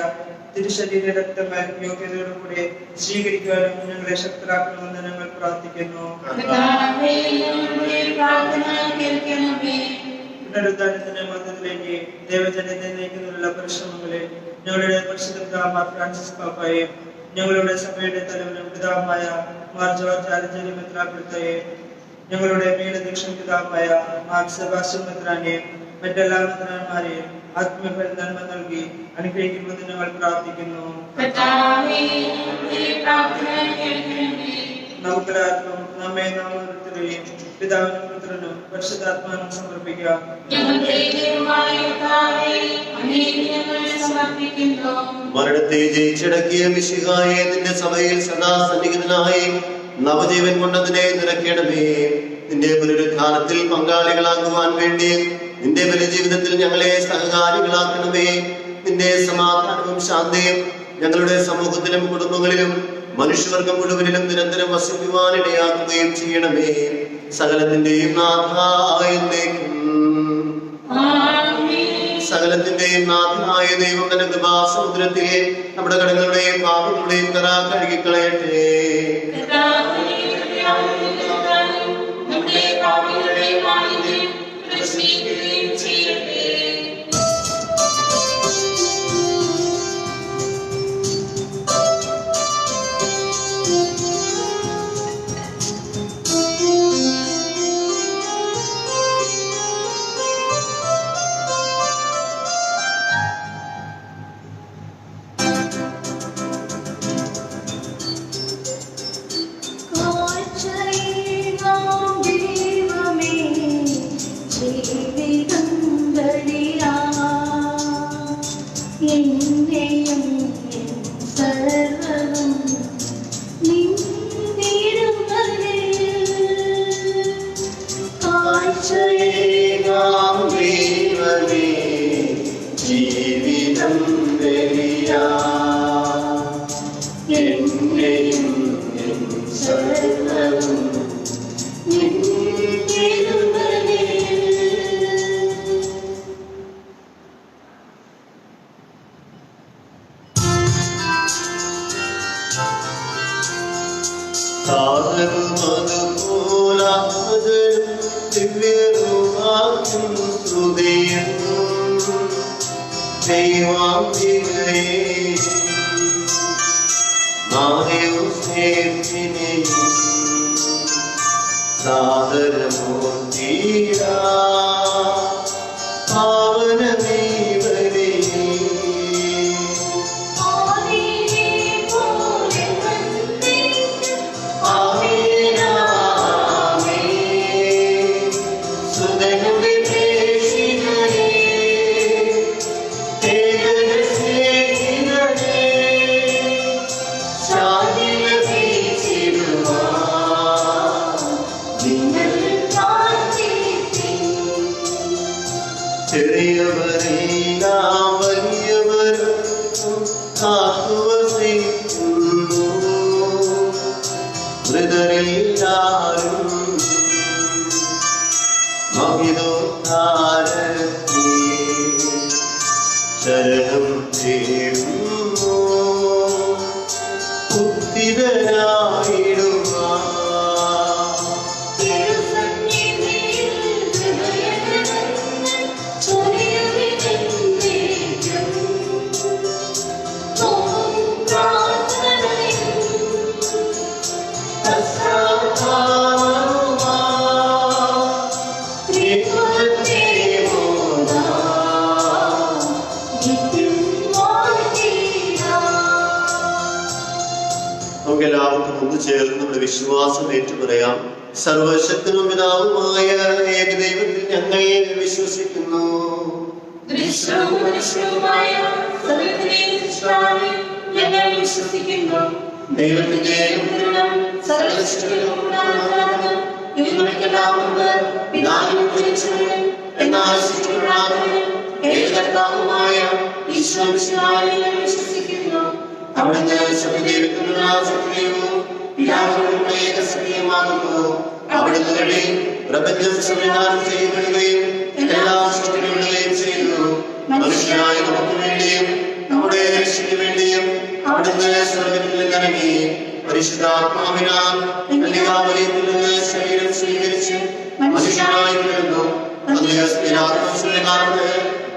തിരുശരീര രക്തങ്ങൾ യോഗ്യതയോടുകൂടെ സ്വീകരിക്കുവാനും ഞങ്ങളെ ശക്തരാക്കണമെന്ന് ഞങ്ങൾ പ്രാർത്ഥിക്കുന്നു. പുനരുദ്ധാനത്തിന്റെ മധ്യത്തിലേക്ക് ദൈവജനത്തെ നയിക്കുന്നതിനുള്ള പരിശ്രമങ്ങളിൽ ഞങ്ങളുടെ പരിശുദ്ധ പിതാവ് ഫ്രാൻസിസ് പാപ്പായെയും ഞങ്ങളുടെ സഭയുടെ തലവനും പിതാവുമായ മാർ ജോർജ് ആലഞ്ചേരി മെത്രാപ്പൊലീത്തയെയും ഞങ്ങളുടെ മേലധ്യക്ഷൻ പിതാവുമായ മാർ സെബാസ്റ്റ്യൻ മെത്രാനെയും മറ്റെല്ലാ മെത്രാന്മാരെയും ആത്മീയ നന്മ നൽകി അനുഗ്രഹിക്കുമെന്ന് ഞങ്ങൾ പ്രാർത്ഥിക്കുന്നു. നമുക്കെല്ലാവർക്കും നമ്മെ നാം ഓരോരുത്തരെയും പിതാവിനും പുത്രനും പരിശുദ്ധാത്മാവിനും സമർപ്പിക്കാം. മരണത്തെ ജയിച്ചടക്കിയ മിശിഹായെ നിന്റെ സഭയിൽ സദാ സന്നിഹിതനായി നവജീവൻ കൊണ്ടതിനെ നിറയ്ക്കണമേ. നിന്റെ പുനരുദ്ധാനത്തിൽ പങ്കാളികളാകുവാൻ വേണ്ടി നിന്റെ ബലിജീവിതത്തിൽ ഞങ്ങളെ സഹകാരികളാക്കണമേ. നിന്റെ സമാധാനവും ശാന്തിയും ഞങ്ങളുടെ സമൂഹത്തിലും കുടുംബങ്ങളിലും മനുഷ്യവർഗം മുഴുവനിലും നിരന്തരം വസിക്കുവാനിടയാക്കുകയും ചെയ്യണമേ. സകലത്തിന്റെയും നാഥായ സകലത്തിന്റെയും നാഥനായ ദൈവം തന്റെ കൃപാസമുദ്രത്തിലെ നമ്മുടെ കടങ്ങളുടെയും പാപങ്ങളുടെയും കറ കഴുകിക്കളയട്ടെ. That's നമുക്ക് എല്ലാവർക്കും ഒന്ന് ചേർന്ന് നമ്മുടെ വിശ്വാസം ഏറ്റുപറയാം. സർവശക്തനും പിതാവുമായ ഏകദൈവത്തിൽ ഞങ്ങൾ വിശ്വസിക്കുന്നു. ദൈവത്തിന്റെ അവിടുന്ന് അവിടുന്ന് വഴി പ്രപഞ്ചം സംവിധാനം ചെയ്യപ്പെടുകയും എല്ലാം സൃഷ്ടിക്കപ്പെടുകയും ചെയ്തു. മനുഷ്യനായ നമുക്ക് വേണ്ടിയും നമ്മുടെ രക്ഷയ്ക്ക് വേണ്ടിയും അവിടുന്ന് സ്വർഗ്ഗത്തിൽ നിന്നിറങ്ങി പരിശുദ്ധാത്മാവിനാൽ കന്യകാമറിയത്തിൽ നിന്ന് ശരീരം സ്വീകരിച്ച് മനുഷ്യനായി പിറന്നു.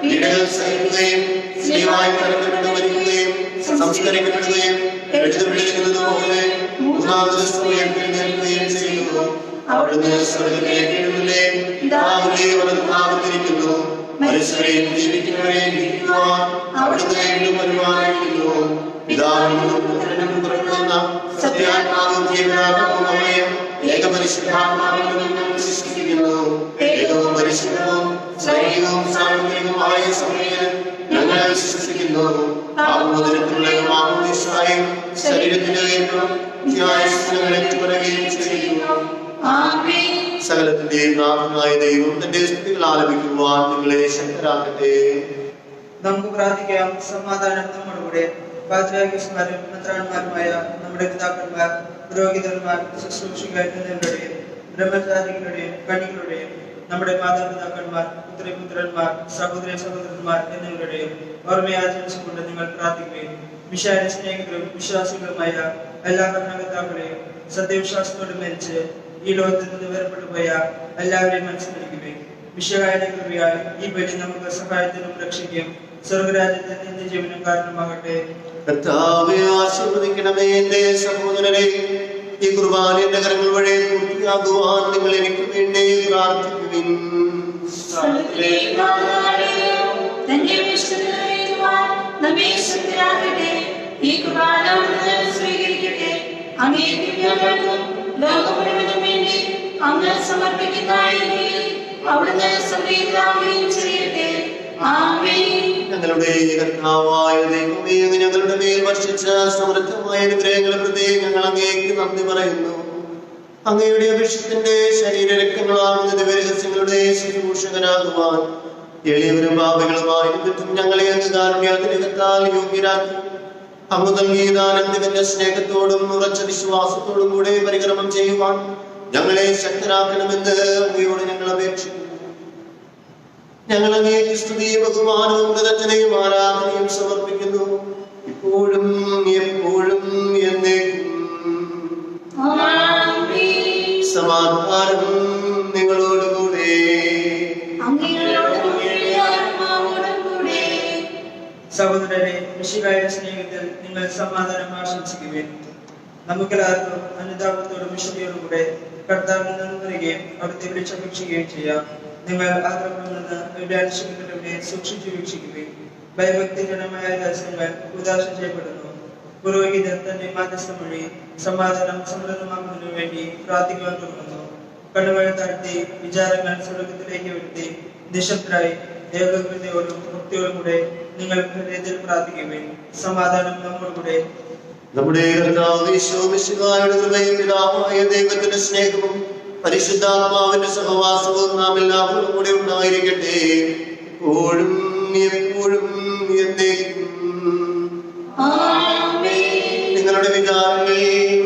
പീഡകൾ സഹിക്കുകയും സ്ത്രീയായി തലക്കെട്ട് മരിക്കുകയും സംസ്കരിക്കപ്പെടുകയും എഴുതപ്പെട്ടിരിക്കുന്നതുപോലെ മൂന്നാം ദിവസം ഉയർത്തെഴുന്നേൽക്കുകയും ചെയ്തു. അവിടുന്ന് സ്വർഗ്ഗത്തിലേക്ക് എഴുന്നള്ളുകയും പിതാവിന്റെ വലതുഭാഗത്തിരിക്കുന്നു. മനുഷ്യരെയും ജീവിക്കുന്നവരെയും വിധിക്കുവാൻ അവിടുന്ന് വീണ്ടും വരുവാനിരിക്കുന്നു. പിതാവിൽ നിന്നും പുത്രനിൽ നിന്നും പുറപ്പെടുന്ന സത്യാത്മാവും ജീവനാത്മാവുമായ ഏകപരിശുദ്ധാത്മാവിൽ നിന്നും വിശ്വസിക്കുന്നു. ഏകവും പരിശുദ്ധവും സൈനികവും സാർവത്രികവുമായ സഭയിൽ ഞങ്ങൾ വിശ്വസിക്കുന്നു. ശരീരത്തിന്റെ ചെയ്യുന്നു. സകലത്തിന്റെയും നാഥനായ ദൈവം തന്റെ സ്തുതികൾ ആലപിക്കുവാൻ നിങ്ങളെ ശക്തരാക്കട്ടെ. നമുക്ക് പ്രാർത്ഥിക്കാം. സമാധാനം നമ്മളുടെ പാത്രാഗ്യന്മാരും മെത്രാന്മാരുമായ നമ്മുടെ പിതാക്കന്മാർ, പുരോഹിതന്മാർ, ശുശ്രൂഷകർ എന്നിവരുടെയും ബ്രഹ്മചാരികളുടെയും കണികളുടെയും നമ്മുടെ മാതാപിതാക്കന്മാർ, പുത്രന്മാർ, സഹോദര സഹോദരന്മാർ എന്നിവരുടെയും ഓർമ്മയാചരിച്ചുകൊണ്ട് നിങ്ങൾ പ്രാർത്ഥിക്കുകയും മിശിഹായുടെ സ്നേഹിതരും വിശ്വാസികളുമായ എല്ലാ ഭരണകർത്താക്കളെയും സത്യവിശ്വാസത്തോട് മരിച്ച് ഈ ലോകത്തിൽ നിന്ന് വേർപെട്ടു പോയ എല്ലാവരെയും മനസ്സിലാക്കുകയും മിശിഹായുടെ കൃപയാൽ ഈ ബലി നമുക്ക് സഹായത്തിനും രക്ഷിക്കുകയും സ്വർഗരാജ്യത്തിൽ നിത്യജീവനും കാരണമാകട്ടെ. കർത്താവേ, ആശീർവദിക്കണമേ. എന്റെ സഹോദരരെ, ഈ കുർബാന എന്റെ കരങ്ങൾ വഴി പൂർത്തിയാകുവാൻ നിങ്ങൾ എനിക്ക് വേണ്ടി പ്രാർത്ഥിക്കുവിൻ. ഞങ്ങളുടെ കർത്താവായ ദൈവമേ, ഞങ്ങളുടെ മേൽ വർഷിച്ച സമൃദ്ധമായ അനുഗ്രഹങ്ങളെ പ്രതി ഞങ്ങൾ അങ്ങേക്ക് നന്ദി പറയുന്നു. അങ്ങയുടെ അഭിഷേകത്തിന്റെ ശരീരരക്തങ്ങളാകുന്ന ദിവരഹസ്യങ്ങളുടെ ശുശ്രൂഷകനാകുവാൻ എളിയവരും പാപികളുമായിട്ടും ഞങ്ങളെ അങ്ങ് കാരുണ്യാതിരകത്താൽ യോഗ്യരാക്കി. അങ്ങ് നൽകിയ ദാനം തികഞ്ഞ സ്നേഹത്തോടും ഉറച്ച വിശ്വാസത്തോടും കൂടെ പരിക്രമം ചെയ്യുവാൻ ഞങ്ങളെ ശക്തരാക്കണമെന്ന് അങ്ങയോട് ഞങ്ങൾ അപേക്ഷിക്കുന്നു. ഞങ്ങൾ അങ്ങേക്ക് സ്തുതിയും ബഹുമാനവും കൃതജ്ഞതയും ആരാധനയും സമർപ്പിക്കുന്നു, ഇപ്പോഴും എപ്പോഴും എന്നേക്കും. സമാധാനം നിങ്ങളോടുകൂടെ. സഹോദരരെ, മിശിഹായുടെ സ്നേഹത്തിൽ നിങ്ങൾ സമാധാനം ആശംസിക്കുകയും നമുക്കെല്ലാവർക്കും അനുതാപത്തോടും വിശുദ്ധിയോടുകൂടെ കർത്താവിൽ നിന്ന് വരികയും അവിടുത്തെ വിളിച്ചപേക്ഷിക്കുകയും ചെയ്യാം. നിങ്ങൾ ആഗ്രഹമെന്ന് വ്യവഹാരിക്കുന്നവരെ സൂക്ഷിച്ചു വീക്ഷിക്കുകയും ഭയഭക്തിജനമായ രഹസ്യങ്ങൾ ഉദാശ ചെയ്യപ്പെടുന്നു. പുരോഹിതൻ തന്റെ മാധ്യസ്ഥം വഴി സമാധാനം സമൃദ്ധമാക്കുന്നതിനു വേണ്ടി പ്രാർത്ഥിക്കുവാൻ തുടങ്ങുന്നു. കണ്ണുകൾ താഴ്ത്തി വിചാരങ്ങൾ സ്വർഗത്തിലേക്ക് വരുത്തി നിശബ്ദരായി ഏകകൃതയോടും ഭക്തിയോടും കൂടെ നിങ്ങൾ ഹൃദയത്തിൽ പ്രാർത്ഥിക്കുകയും സമാധാനം നമ്മോടുകൂടെ. നമ്മുടെ കർത്താവ് യേശുമിശിഹായുടെ കൃപയും പിതാവായ ദൈവത്തിന്റെ സ്നേഹവും പരിശുദ്ധാത്മാവിന്റെ സഹവാസവും നാം എല്ലാവരും കൂടെ ഉണ്ടായിരിക്കട്ടെ, എപ്പോഴും എപ്പോഴും എന്നേക്കും. നിങ്ങളുടെ വിചാരങ്ങൾ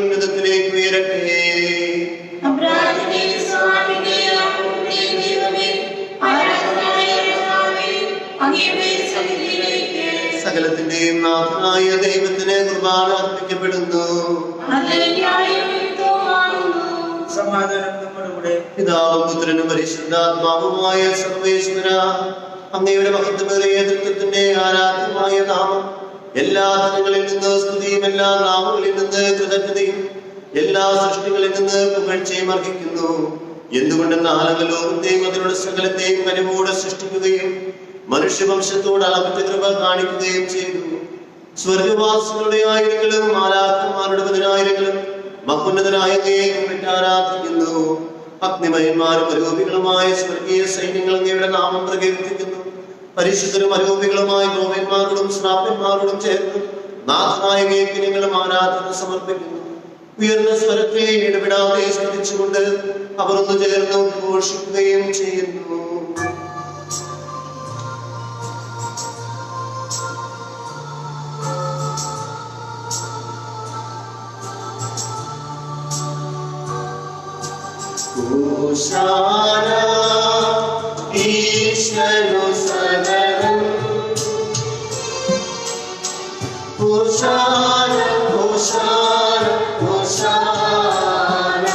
ഉന്നതത്തിലേക്ക് ഉയരട്ടെ. സകലത്തിന്റെയും നാഥനായ ദൈവത്തിന് കുർബാന അർപ്പിക്കപ്പെടുന്നു. സമാധാനം നമ്മോടുകൂടെ. പിതാവും പുത്രനും പരിശുദ്ധാത്മാവുമായ സർവേശ്വര, അങ്ങയുടെ മഹത്വമേറിയ തൃത്വത്തിന്റെ ആരാധ്യമായ നാമം എല്ലാ തലങ്ങളിൽ നിന്ന് സ്തുതിയും എല്ലാ നാമങ്ങളിൽ നിന്ന് കൃതജ്ഞതയും എല്ലാ സൃഷ്ടികളിൽ നിന്ന് പുകഴ്ചയും അർഹിക്കുന്നു. എന്തുകൊണ്ടെന്നാൽ അങ്ങ് ലോകത്തെയും അതിനുള്ള സകലത്തെയും കനിവോടെ സൃഷ്ടിക്കുകയും മനുഷ്യവംശത്തോട് അളവറ്റ കൃപ കാണിക്കുകയും ചെയ്തു. സ്വർഗവാസികളുടെ ആയിരങ്ങളും മാലാഖമാരുടെ പതിനായിരങ്ങളും മഹോന്നതനായ അങ്ങയെ ആരാധിക്കുന്നു. അഗ്നിമയന്മാരും അരൂപികളുമായ സ്വർഗീയ സൈന്യങ്ങൾ അങ്ങയുടെ നാമം പ്രകീർത്തിക്കുന്നു. പരിശുദ്ധരും അരൂപികളുമായ ഗോപന്മാരോടും ശ്രാപ്പന്മാരോടും ചേർന്ന് നാഥനായ അങ്ങേക്ക് ഞങ്ങളും ആരാധന സമർപ്പിക്കുന്നു. ഉയർന്ന സ്വരത്തിൽ ഇടപെടാതെ സ്തുതിച്ചുകൊണ്ട് അവർ ഒന്ന് ചേർന്ന് ഉദ്ഘോഷിക്കുകയും ചെയ്യുന്നു. ഹോശാന ഈശ്വരു സദനം ഹോശാന ഹോശാന ഹോശാന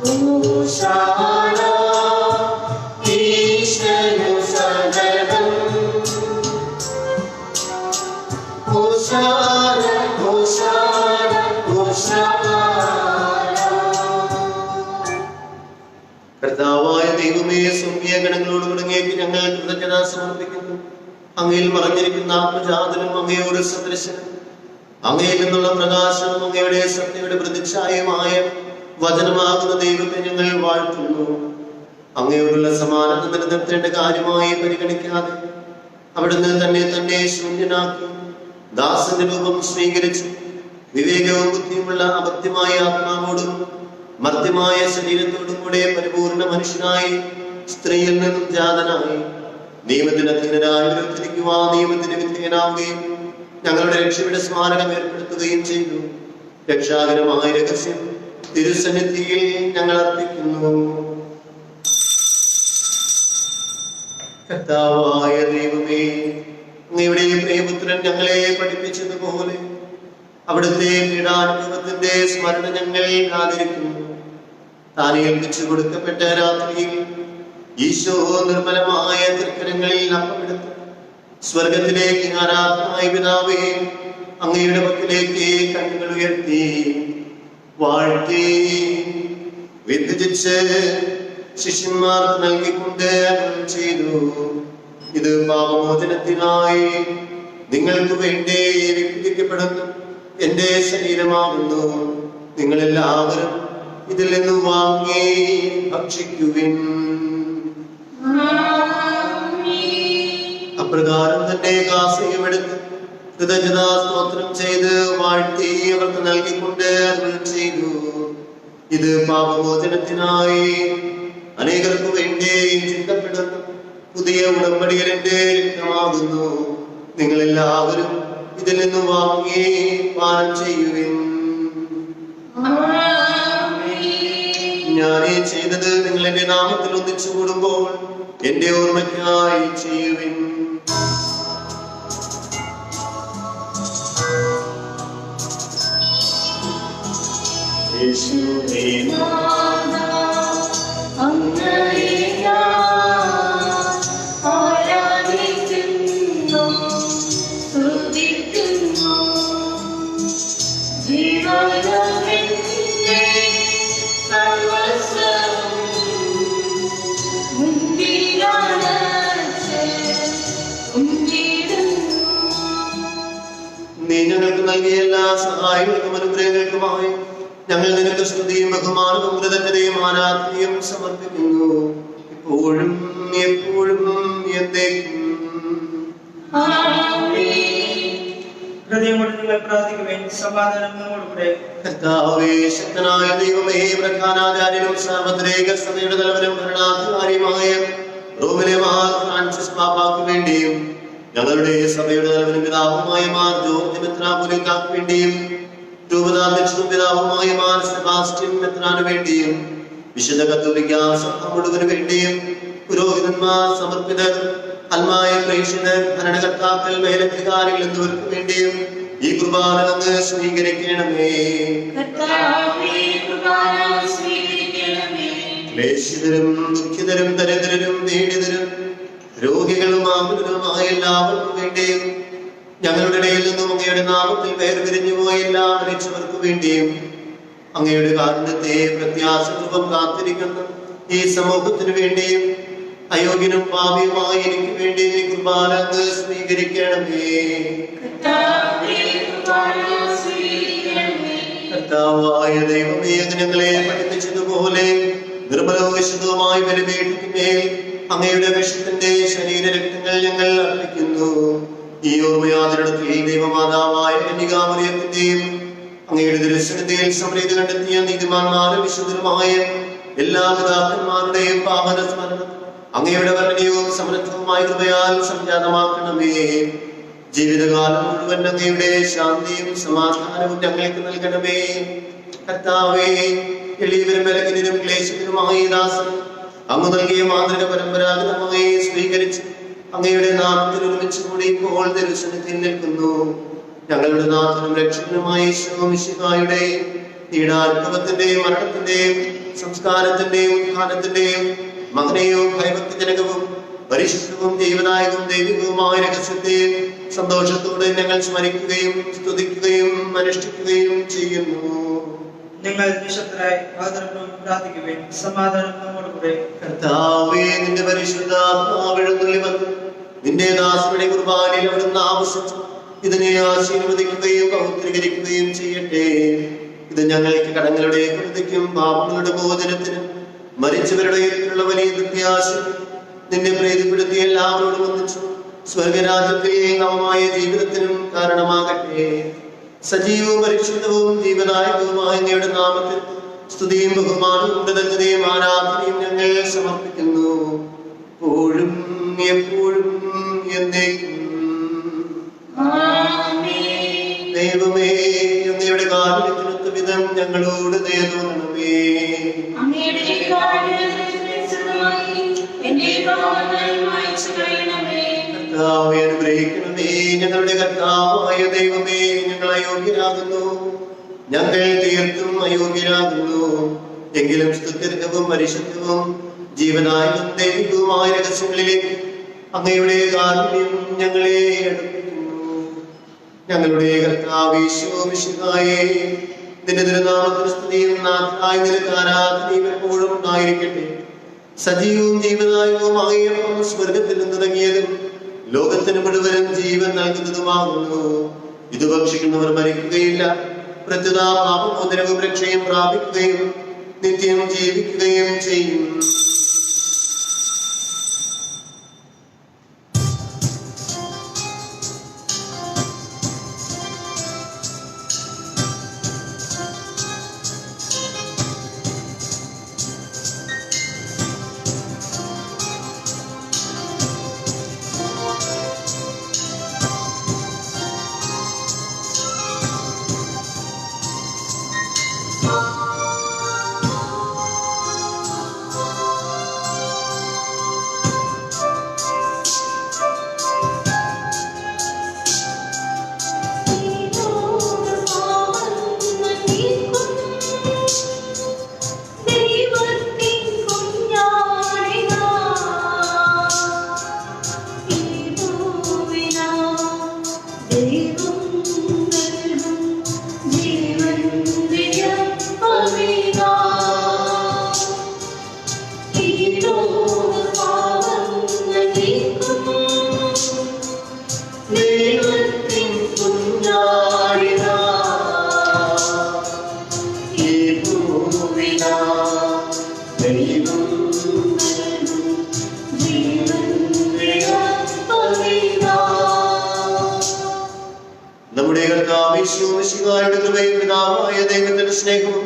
ഹോശാന ഈശ്വരു സദനം ഹോശാന ഹോശാന ഹോശാന. കർത്താവായ ദൈവമേ, സ്വർഗീയ ഗണങ്ങളോട് തുടങ്ങിയേക്ക് ഞങ്ങൾ കൃതജ്ഞത സമർപ്പിക്കുന്നു. അങ്ങയിൽ മറഞ്ഞിരിക്കുന്ന ആത്മജാതനും അങ്ങയോട് സദൃശനും അങ്ങയിൽ നിന്നുള്ള പ്രകാശവും അങ്ങയുടെ സത്യയുടെ പ്രതിച്ഛായമായ വചനമാകുന്ന ദൈവത്തെ ഞങ്ങൾ വാഴ്ത്തുന്നു. അങ്ങയോടുള്ള സമാനത നിലനിർത്തേണ്ട കാര്യമായി പരിഗണിക്കാതെ അവിടുന്ന് തന്നെ ശൂന്യനാക്കി ദാസന്റെ രൂപം സ്വീകരിച്ചു. വിവേകവും ബുദ്ധിയുമുള്ള അഭക്ത്യമായ ആത്മാവോടും മർത്യമായ ശരീരത്തോടും കൂടെ പരിപൂർണ മനുഷ്യനായി സ്ത്രീയിൽ നിന്നും ജാതനായി നിയമത്തിന് അധീനരായി വിരുദ്ധിക്കുവാൻ നിയമത്തിന് വിധേയനാവുകയും ഞങ്ങളുടെ രക്ഷയുടെ സ്മാരകം ഏർപ്പെടുത്തുകയും ചെയ്തു. രക്ഷാകരമായ രഹസ്യം തിരുസന്നിധിയിൽ ഞങ്ങൾ അർപ്പിക്കുന്നു. കർത്താവായ ദൈവമേ, അങ്ങയുടെ പ്രിയപുത്രൻ ഞങ്ങളെ പഠിപ്പിച്ചതുപോലെ അവിടുത്തെ പീഡാനുഭവത്തിന്റെ സ്മരണ ഞങ്ങൾ ആദരിക്കുന്നു. താൻ ഏൽപ്പിച്ചു കൊടുക്കപ്പെട്ട രാത്രിയിൽ ഈശോ നിർമ്മലമായ തൃക്കരങ്ങളിൽ അപ്പമെടുത്ത് സ്വർഗത്തിലേക്ക് ആരാധനായ പിതാവേ അങ്ങയുടെ പക്കലേക്ക് കണ്ണുകൾ ഉയർത്തി വാഴ്ത്തി വിഭജിച്ച് ശിഷ്യന്മാർക്ക് നൽകിക്കൊണ്ട് അരുൾ ചെയ്തു, ഇത് പാപമോചനത്തിനായി നിങ്ങൾക്ക് വേണ്ടി വിഭജിക്കപ്പെടുന്നു എന്റെ ശരീരമാകുന്നു. നിങ്ങളെല്ലാവരും ഇതിൽ നിന്നും വാങ്ങി ഭക്ഷിക്കുവിൻ. അപ്രകാരം തന്നെ കാസയുമെടുത്ത് കൃതജ്ഞതാ സ്തോത്രം ചെയ്ത് വാഴ്ത്തി അവർക്ക് നൽകിക്കൊണ്ട് അരുൾ ചെയ്തു, ഇത് പാപമോചനത്തിനായി അനേകർക്ക് വേണ്ടി ചിന്തപ്പെടുന്ന പുതിയ ഉടമ്പടിയിൽ എന്റെ രക്തമാകുന്നു. നിങ്ങളെല്ലാവരും ഇതിൽ നിന്ന് വാങ്ങി പാനം ചെയ്യുവിൻ. ഞാൻ ഈ ചെയ്തത് നിങ്ങൾ എന്റെ നാമത്തിൽ ഒന്നിച്ചു കൂടുമ്പോൾ എന്റെ ഓർമ്മയ്ക്കായി ചെയ്യുവിൻ. നീ ഞങ്ങൾക്ക് നൽകിയ എല്ലാ സഹായങ്ങൾക്കും അനുഗ്രഹങ്ങൾക്കുമായി ഞങ്ങൾ നിനക്ക് സ്തുതിയും ബഹുമാനവും കൃതജ്ഞതയും ആരാധനയും സമർപ്പിക്കുന്നു, ഇപ്പോഴും എപ്പോഴും എന്നേക്കും. ഹൃദയം കൊണ്ട് നിങ്ങൾ പ്രാർത്ഥിക്കുവേൻ. സമാധാനം നമ്മോടുകൂടെ. കർത്താവേ, ശക്തനായ ദൈവമേ, പ്രധാനാചാര്യനും സാർവത്രിക സഭയുടെ തലവനും ഭരണാധികാരിയുമായ റോമിലെ മാർ ഫ്രാൻസിസ് പാപ്പാക്ക് വേണ്ടിയും ഞങ്ങളുടെ സഭയുടെ തലവനും പിതാവുമായ മാർ ജോർജ് മെത്രാപ്പൊലീത്താക്ക് വേണ്ടിയും രൂപതാധ്യക്ഷനും പിതാവുമായ മാർ സെബാസ്റ്റ്യൻ മെത്രാന് വേണ്ടിയും വിശുദ്ധ കത്തോലിക്ക സഭ മുഴുവന് വേണ്ടിയും പുരോഹിതന്മാർ, സമർപ്പിതർ, അൽമായ പ്രേക്ഷിതർ, ഭരണകർത്താക്കൾ, മേലധികാരികൾ എന്നിവർക്ക് വേണ്ടിയും ഈ കുർബാന അങ്ങ് സ്വീകരിക്കണമേ. ക്ലേശിതരും ദുഃഖിതരും ദരിദ്രരും പീഡിതരും രോഗികളും ആകുലരുമായ എല്ലാവർക്കും വേണ്ടിയും ഞങ്ങളുടെ ഇടയിൽ നിന്നും അങ്ങയുടെ നാമത്തിൽ വേർപിരിഞ്ഞു പോയ എല്ലാ മരിച്ചവർക്ക് വേണ്ടിയും അങ്ങയുടെ കാരുണ്യത്തെ പ്രത്യാശപൂർവം കാത്തിരിക്കുന്ന ഈ സമൂഹത്തിന് വേണ്ടിയും അയോഗ്യനും പാപിയുമായി എനിക്ക് വേണ്ടി ഈ കുർബാന അങ്ങ് സ്വീകരിക്കണമേ. കർത്താവായ ദൈവമേ, അങ്ങ് ഞങ്ങളെ പഠിപ്പിച്ചതുപോലെ നിർമ്മലവും വിശുദ്ധവുമായ ബലിപീഠത്തിന്മേൽ അങ്ങയുടെ വിശുദ്ധന്റെ ശരീരരക്തങ്ങൾ ഞങ്ങൾ അർപ്പിക്കുന്നു. ഈ ഓർമ്മയാദരണത്തിൽ ദൈവമാതാവായ കന്യകാമറിയത്തിന്റെയും അങ്ങയുടെ ദർശനത്തിൽ സമൃദ്ധി കണ്ടെത്തിയ നീതിമാന്മാരും വിശുദ്ധരുമായ എല്ലാ പിതാക്കന്മാരുടെയും പാപന സ്മരണം അങ്ങയുടെ വർണ്ണനയും സമൃദ്ധവുമായ കൃപയാൽ സംജാതമാക്കണമേ. ജീവിതകാലം മുഴുവൻ അങ്ങയുടെ ശാന്തിയും സമാധാനവും ഞങ്ങൾക്ക് നൽകണമേ. കർത്താവേ, എളിയവരും ബലഹീനരും ക്ലേശിതരുമായ ദാസൻ അങ്ങ് നൽകിയ മാതൃക പരമ്പരാഗതമായി സ്വീകരിച്ച് അങ്ങയുടെ നാമത്തിൽ ഒരുമിച്ച് കൂടി ഇപ്പോൾ ദർശനത്തിൽ നിൽക്കുന്നു. ഞങ്ങളുടെ നാഥനും രക്ഷകനുമായ ഈശോ മിശിഹായുടെ പീഡാനുഭവത്തിന്റെയും മരണത്തിന്റെയും സംസ്കാരത്തിന്റെയും ഉത്ഥാനത്തിന്റെയും മകനെയും ഭയഭക്തിജനകവും പരിശുദ്ധവും ദൈവദായകവും ദൈവികവുമായ രഹസ്യത്തെ സന്തോഷത്തോടെ ഞങ്ങൾ സ്മരിക്കുകയും സ്തുതിക്കുകയും അനുഷ്ഠിക്കുകയും ചെയ്യുന്നു. ഞങ്ങൾ നിശബ്ദരായി ആദരവും പ്രാർത്ഥിക്കുകയും സമാധാനം നമ്മോട് കൂടെ. കർത്താവേ, നിന്റെ പരിശുദ്ധാത്മാവെഴുന്നള്ളി വന്നു നിന്റെ ദാസരുടെ കുർബാനയിൽ അവിടുന്ന് ആവശ്യിച്ചു ഇതിനെ ആശീർവദിക്കുകയും പൗത്രീകരിക്കുകയും ചെയ്യട്ടെ. ഇത് ഞങ്ങൾക്ക് കടങ്ങളുടെ കൃതിക്കും പാപങ്ങളുടെ മോചനത്തിനും മരിച്ചവരുടെ ഉള്ള വലിയ പ്രത്യാശ നിന്നെ പ്രീതിപ്പെടുത്തി എല്ലാവരോടും ഒന്നിച്ചു സ്വർഗരാജ്യത്തിൽ നവമായ ജീവിതത്തിനും കാരണമാകട്ടെ. സജീവവും പരിശുദ്ധവും ജീവദായകവുമായ അങ്ങയുടെ നാമത്തിൽ സ്തുതിയും ബഹുമാനവും കൃതജ്ഞതയും ആരാധനയും ഞങ്ങൾ സമർപ്പിക്കുന്നു. എപ്പോഴും എപ്പോഴും എന്നേക്കും. ദൈവമേ, അങ്ങയുടെ കാരുണ്യത്തിനൊത്ത വിധം ഞങ്ങളോട് ദയ തോന്നണമേ. കർത്താവേ, അനുഗ്രഹിക്കണമേ. ഞങ്ങളുടെ കർത്താവായ ദൈവമേ, ഞങ്ങൾ അയോഗ്യരാകുന്നു, ഞങ്ങൾ തീർത്തും അയോഗ്യരാകുന്നു. എങ്കിലും സ്തുത്യർഹവും പരിശുദ്ധവും ജീവനായകവും ദൈവികവുമായ രഹസ്യങ്ങളിലേക്ക് അങ്ങയുടെ കാരുണ്യം ഞങ്ങളെ അടുപ്പിക്കുന്നു. ഞങ്ങളുടെ കർത്താവേ ഈശോ മിശിഹായേ, നിന്റെ തിരുനാമത്തിന് സ്തുതിയും നാഥനായ നിനക്ക് ആരാധനയും എപ്പോഴും ഉണ്ടായിരിക്കട്ടെ. സജീവവും ജീവനായകവുമായ സ്വർഗത്തിൽ നിന്ന് തുടങ്ങിയതും ലോകത്തിന് മുഴുവനും ജീവൻ നൽകുന്നതുമാകുന്നു. ഇത് ഭക്ഷിക്കുന്നവർ മരിക്കുകയില്ല, പ്രത്യുത പാപമോചനവും രക്ഷയും പ്രാപിക്കുകയും നിത്യം ജീവിക്കുകയും ചെയ്യും. നമ്മുടെ കർത്താവ് ഈശോ മിശിഹായുടെ കൃപയും പിതാവായ ദൈവത്തിന്റെ സ്നേഹവും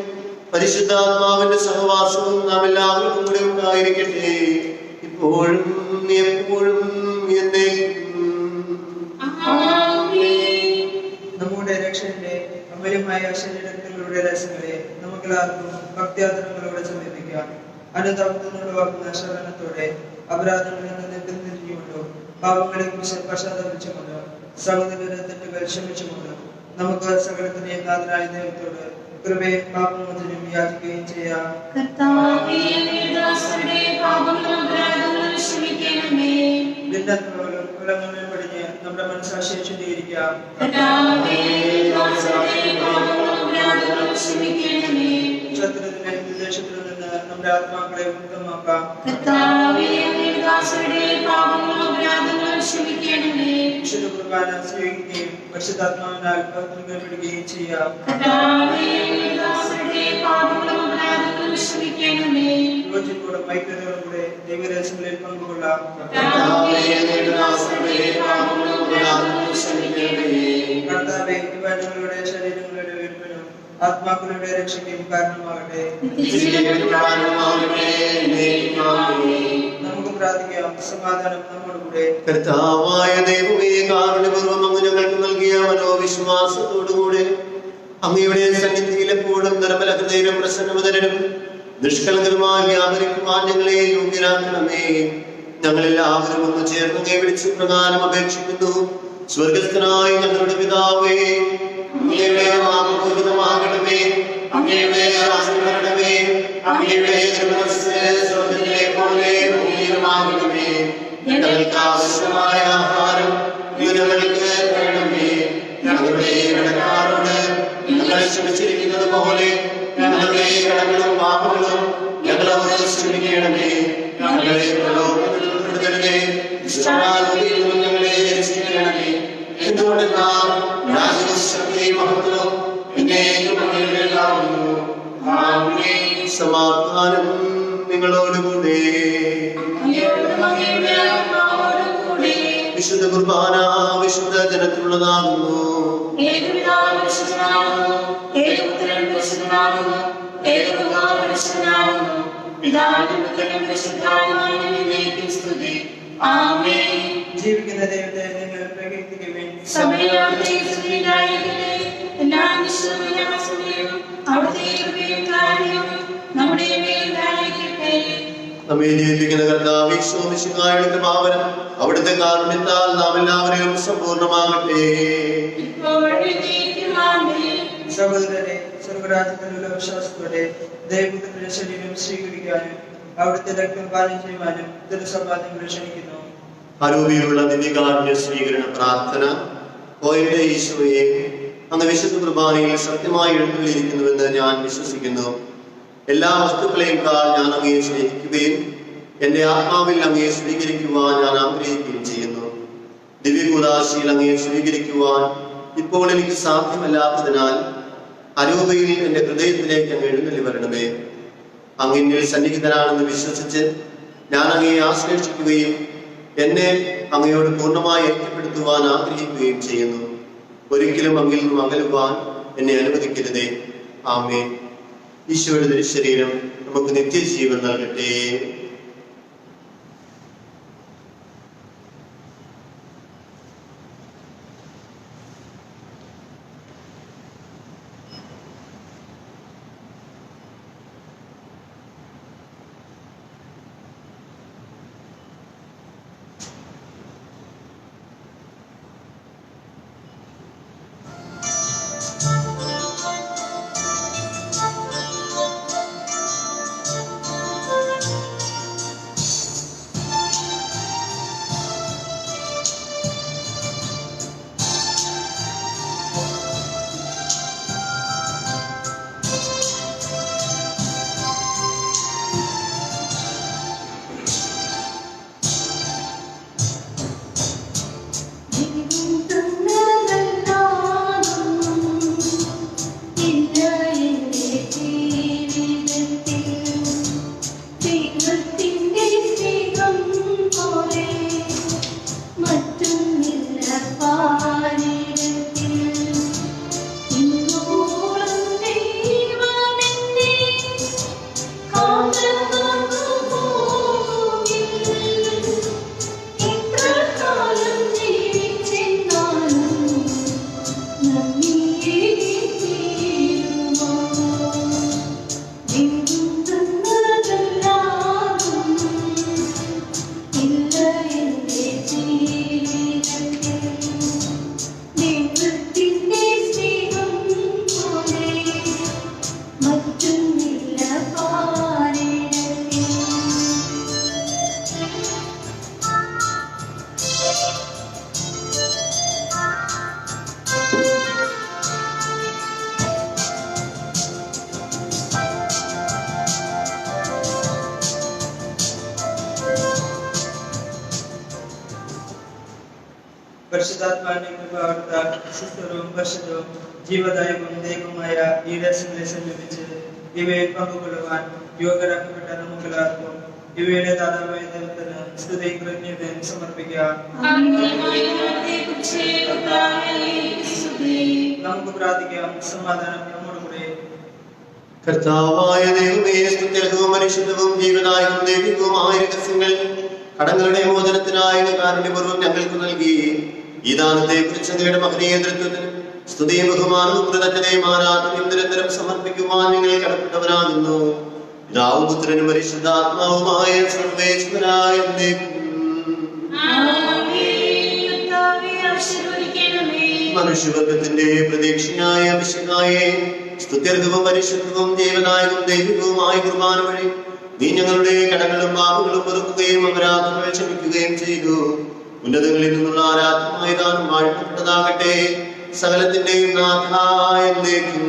പരിശുദ്ധാത്മാവിന്റെ സഹവാസവും നാം എല്ലാവർക്കും കൂടെ ഉണ്ടായിരിക്കട്ടെ, ഇപ്പോഴും എപ്പോഴും എന്നേക്കും. നമ്മുടെ രക്ഷന്റെ അമൂല്യമായ ശരീരത്തിലൂടെ രഹസ്യങ്ങളെ നമുക്കെല്ലാവർക്കും ഭക്തിയാദരങ്ങളോടെ സമീപിക്കാം. അനുതാപത്തിനുള്ളവാക്കുന്ന ശരണത്തോടെ അപരാധങ്ങളിൽ നിന്ന് പിന്തിരിഞ്ഞുകൊണ്ടോ പാപങ്ങളെ കുറിച്ച് പശ്ചാത്തപിച്ചുകൊണ്ടോ സഹോദരന്റെ തെറ്റുകൾ ക്ഷമിച്ചുകൊണ്ടോ നമുക്ക് സകലത്തിന്റെയും നാഥനായ ദൈവത്തോട് കൃപയും പാപമോചനം യാചിക്കുകയും ചെയ്യാം. ഭിന്നതകളും കുലങ്ങളിൽ പടിഞ്ഞ് നമ്മുടെ മനസ്സാക്ഷിയെ ശുദ്ധീകരിക്കാം. ശത്രുവിന്റെ വിദേശത്തിൽ നിന്ന് നമ്മുടെ ആത്മാക്കളെ മുക്തമാക്കാം. ദാസരുടെ പാപങ്ങളും അപരാധങ്ങളും ക്ഷമിക്കണമേ. വിശുദ്ധ കുർബാന സ്വീകരിക്കുകയും പരിശുദ്ധാത്മാവിനാൽ പവിത്രപ്പെടുകയും ചെയ്യാം. കർത്താവേ, ദാസരുടെ പാപങ്ങളും അപരാധങ്ങളും ക്ഷമിക്കണമേ. യോജിപ്പോടും ഐക്യതയോടും കൂടെ ദൈവരഹസ്യങ്ങളിൽ പങ്കുകൊള്ളാം. കർത്താവേ, നിന്റെ ദാസരുടെ പാപങ്ങളും അപരാധങ്ങളും ക്ഷമിക്കണമേ. കർത്താവേ, ഇവ ഞങ്ങളുടെ ശരീരങ്ങളുടെ ഉയർപ്പിനും ആത്മാക്കളുടെ രക്ഷയ്ക്കും കാരണമാകട്ടെ. നിത്യജീവന് കാരണമാകട്ടെ. ആമേൻ. നമുക്ക് പ്രാർത്ഥിക്കാം. സമാധാനം നമ്മോടുകൂടെ. കർത്താവായ ദൈവമേ, കാരുണ്യപൂർവ്വം അങ്ങ് ഞങ്ങൾക്ക് നൽകിയ മനോവിശ്വാസത്തോടുകൂടെ അങ്ങയുടെ സന്നിധിയിൽ എപ്പോഴും നിർമ്മല ഹൃദയരും പ്രസന്നവതരും നിഷ്കളങ്കരുമായി വ്യാപരിക്കുവാൻ ഞങ്ങളെ യോഗ്യരാക്കണമേ. ഞങ്ങളെല്ലാവരും ഒന്ന് ചേർന്ന് അങ്ങയെ വിളിച്ച് പ്രകാരം അപേക്ഷിക്കുന്നു. സ്വർഗസ്ഥനായ ഞങ്ങളുടെ പിതാവേ, അങ്ങയുടെ നാമപൂജിതമാകണമേ. അങ്ങയുടെ രാജ്യം വരണമേ. അങ്ങയുടെ തിരുമനസ്സ് സ്വർഗ്ഗത്തിലെ പോലെ ഭൂമിയിലുമാകണമേ. ഞങ്ങൾക്ക് ആവശ്യമായ ആഹാരം ഇന്ന് ഞങ്ങൾക്ക് തരണമേ. ഞങ്ങളുടെ കടക്കാരോട് ഞങ്ങൾ ക്ഷമിച്ചിരിക്കുന്നത് പോലെ ഞങ്ങളുടെ കടങ്ങളും പാപങ്ങളും ഞങ്ങളോട് ക്ഷമിക്കണമേ. ഞങ്ങളെ പ്രലോഭനത്തിൽ ഉൾപ്പെടുത്തരുതേ. ദുഷ്ടാരൂപിയിൽ നിന്നും ഞങ്ങളെ രക്ഷിക്കണമേ. എന്തുകൊണ്ടെന്നാൽ രാജ്യവും ശക്തിയും മഹത്വവും എന്നേക്കും അങ്ങയുടേതാകുന്നു. ആമേൻ. സമാധാനം നിങ്ങളോടുകൂടെ. വിശുദ്ധ കുർബാന വിശുദ്ധ ജനത്തിലുള്ളതാകുന്നു. ജീവിക്കുന്ന ദൈവത്തെ നിങ്ങൾ പ്രകീർത്തിക്കുവിൻ. നമ്മെ ജീവിപ്പിക്കുന്ന കർത്താവ് ഈശോ മിശിഹായുടെ പാവനം അവിടുത്തെ കാരുണ്യത്താൽ നാം എല്ലാവരെയും സമ്പൂർണ്ണമാകട്ടെ. സഹോദരരെ, സ്വർഗരാജ്യത്തിലുള്ള വിശ്വാസത്തോടെ ദൈവത്തിന്റെ ശരീരം സ്വീകരിക്കാനും അവിടുത്തെ രക്തം പാനം ചെയ്യുവാനും തിരുസഭാദ്യം ക്ഷണിക്കുന്നു. അരൂപിയിലുള്ള ദിവ്യകാരുണ്യ സ്വീകരണ പ്രാർത്ഥന. ഓ എന്റെ ഈശോയെ, അങ്ങ് വിശുദ്ധ കുർബാനയിൽ സത്യമായി എഴുന്നള്ളിയിരിക്കുന്നുവെന്ന് ഞാൻ വിശ്വസിക്കുന്നു. എല്ലാ വസ്തുക്കളെയും ഞാൻ അങ്ങയെ സ്നേഹിക്കുകയും എന്റെ ആത്മാവിൽ അങ്ങയെ സ്വീകരിക്കുവാൻ ഞാൻ ആഗ്രഹിക്കുകയും ചെയ്യുന്നു. ദിവ്യകൂദാശയിൽ അങ്ങയെ സ്വീകരിക്കുവാൻ ഇപ്പോൾ എനിക്ക് സാധ്യമല്ലാത്തതിനാൽ അരൂപയിൽ എന്റെ ഹൃദയത്തിലേക്ക് അങ്ങ് എഴുന്നള്ളി വരണമേ. അങ്ങിന്നിൽ സന്നിഹിതനാണെന്ന് വിശ്വസിച്ച് ഞാൻ അങ്ങയെ ആശ്ലേഷിക്കുകയും എന്നെ അങ്ങയോട് പൂർണ്ണമായി ഐക്യപ്പെടുത്തുവാൻ ആഗ്രഹിക്കുകയും ചെയ്യുന്നു. ഒരിക്കലും അങ്ങിൽ നിന്നും അകലുവാൻ എന്നെ അനുവദിക്കരുതേ. ആമേൻ. ഈശോയുടെ തിരുശരീരം നമുക്ക് നിത്യജീവൻ നൽകട്ടെ. പരിശുദ്ധാത്മാവിന്റെ കൃപ അവിടുത്തെ സുസ്ഥിരവും പരിശുദ്ധവും ജീവദായകവും ദൈവമായ ഈ രഹസ്യങ്ങളെ സമീപിച്ച് ഇവയിൽ പങ്കുകൊള്ളുവാൻ യോഗ്യരാക്കപ്പെട്ട നമുക്കെല്ലാവർക്കും ഇവയുടെ ദാതാവായ ദൈവത്തിന് സ്തുതിയും കൃതജ്ഞതയും സമർപ്പിക്കാം. നമുക്ക് പ്രാർത്ഥിക്കാം. സമാധാനം നമ്മോടുകൂടെ. കർത്താവായ ദൈവമേ, സ്തുത്യർഹവും പരിശുദ്ധവും ജീവദായകവും ദൈവികവുമായ രഹസ്യങ്ങൾ കടങ്ങളുടെ മോചനത്തിനായി കാരുണ്യപൂർവ്വം ഞങ്ങൾക്ക് നൽകി ഈ ദാനത്തെ കുറിച്ച് അങ്ങയുടെ മഹനീയതൃത്വത്തിന് സ്തുതിയും ബഹുമാനവും കൃതജ്ഞതയും ആരാധനയും നിരന്തരം സമർപ്പിക്കുവാൻ നിങ്ങൾ കടപ്പെട്ടവരാകുന്നു. പിതാവും പുത്രനും പരിശുദ്ധാത്മാവുമായ സർവേശ്വരനായ മനുഷ്യവർഗത്തിന്റെ പ്രതീക്ഷയായ അഭിഷേകായെ സ്തുത്യർഹവും പരിശുദ്ധവും ജീവനായകവും ദൈവികവുമായ കുർബാന വഴി നീ ഞങ്ങളുടെ കടങ്ങളും പാപങ്ങളും പൊറുക്കുകയും അപരാധങ്ങൾ ക്ഷമിക്കുകയും ചെയ്തു. ഉന്നതങ്ങളിൽ നിന്നുള്ള ആരാധനമായ ദാനം വാഴ്ത്തപ്പെട്ടതാകട്ടെ. സകലത്തിന്റെയും നാഥായ എന്നേക്കും.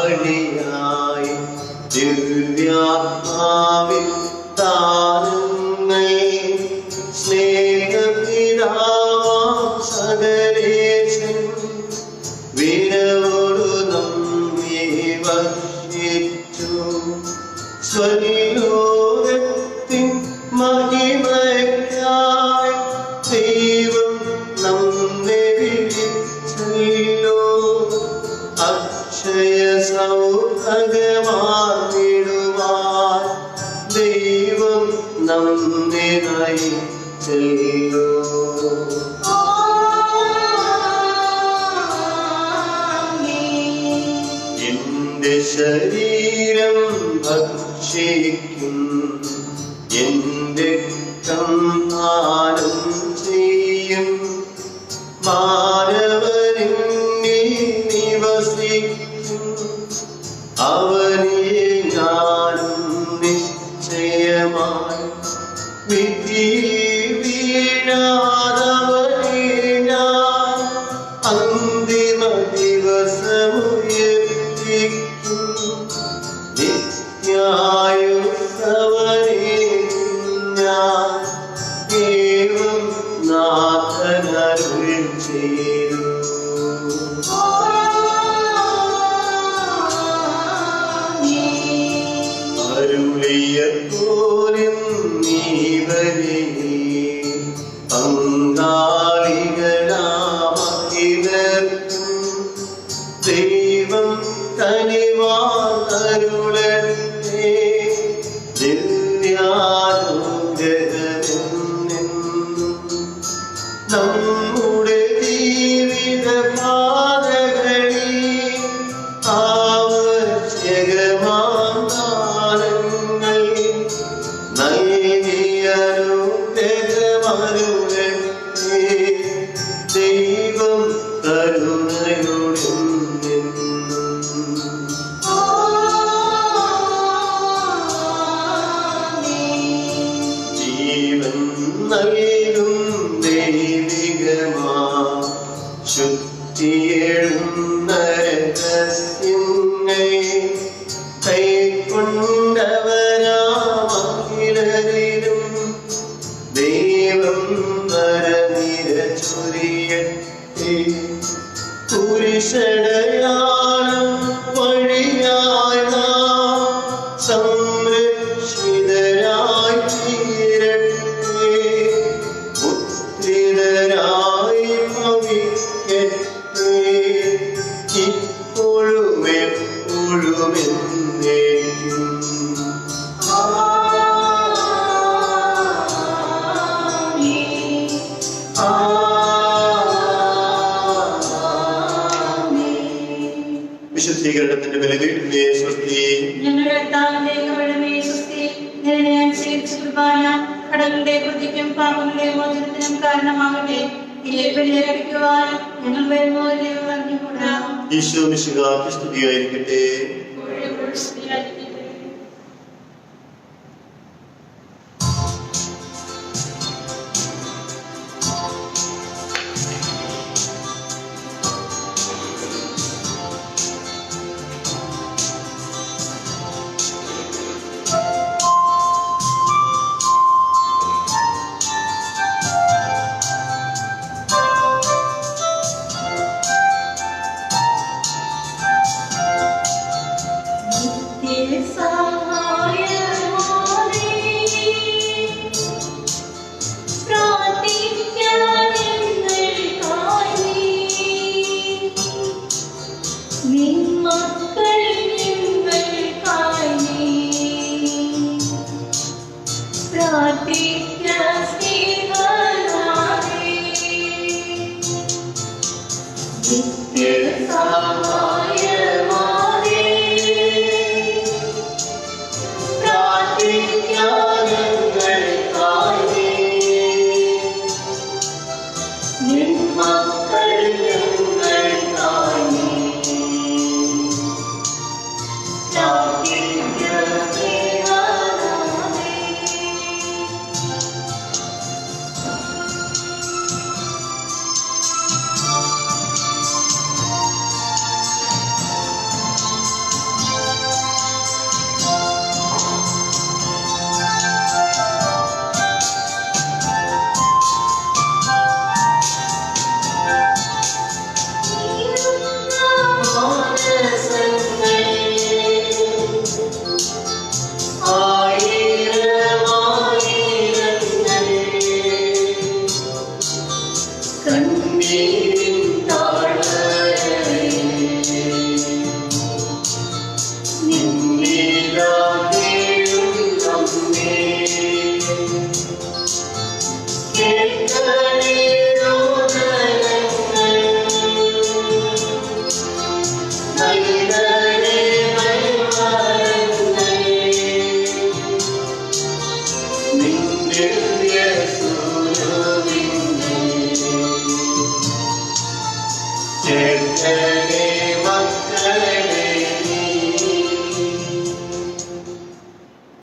കർത്താവിശിഹാവളിയായി ദിവ്യാത്മാവിൻ താരങ്ങൾ സ്നേഹപിതാവാം സകലേശൻ വിരവോടു നമ്മെ വർഷിച്ചു. സ്വലോകത്തിൻ മഹിമയ്ക്കായി ദൈവം നമ്മെ വിളിച്ചല്ലോ. അക്ഷയ സൗഭാഗ്യമാർന്നിടുവാൻ ദൈവം നമ്മെ നയിച്ചല്ലോ. എന്റെ ശരീരം ഭക്ഷിക്കും, എന്റെ കമ്മാനം ചെയ്യും. മാനവനിൽ നിവസിക്കും, അവനിൽ ഞാനും നിശ്ചയമായി. വിധിയിൽ വീഴാതവനെ ഞാൻ അന്തിമ ദിവസമുയർത്തിക്കും. നിത്യായുസ്സവനെ ഞാൻ ഏവം നാഥനരുൾ ചെയ്തു. അരുളിയ പോലും നീ വരെ പങ്കാളികളാമക്കിലർക്കും ദൈവം കനിവാരുളേ. ദിവ്യാനുഗ്രഹമെന്നും നമ്മുടെ ജീവിത പാതകളിൽ ആവശ്യകമാം ദാനങ്ങൾ നൽകിയനുഗ്രഹമരുളേ. ദൈവം കരുണയോടെ ജീവൻ നൽകും ദൈവികമാ ശുദ്ധിയെഴുന്ന രഹസ്യങ്ങൾ കൈക്കൊണ്ടവരാമഖിലരിലും ദൈവം വരനിര ചൊരിയട്ടെ. കുരിശടയാളം വഴിയായി നാം സംരക്ഷിതരായി തീരട്ടെ. പുത്രിതരായി ഭവിക്കട്ടെ. ഇപ്പോഴും എപ്പോഴും എന്നേക്കും. വിശുദ്ധീകരണത്തിന്റെ ബലിപീഠമേ സ്വസ്തി. ഞങ്ങളുടെ കർത്താവിന്റെ കരുണമേ സ്വസ്തി. നിന്നെ അനുസരിച്ച് കുർബാന കടങ്ങളുടെ പ്രതിക്കും പാപങ്ങളുടെ മോചനത്തിനും കാരണമാകട്ടെ. ഇതിലെ ബലിയർപ്പിക്കുവാനും ഞങ്ങൾ വരുമോ അറിഞ്ഞുകൂടാം. ഈശോ മിശിഹായ്ക്ക് സ്തുതിയായിരിക്കട്ടെ. Yeah.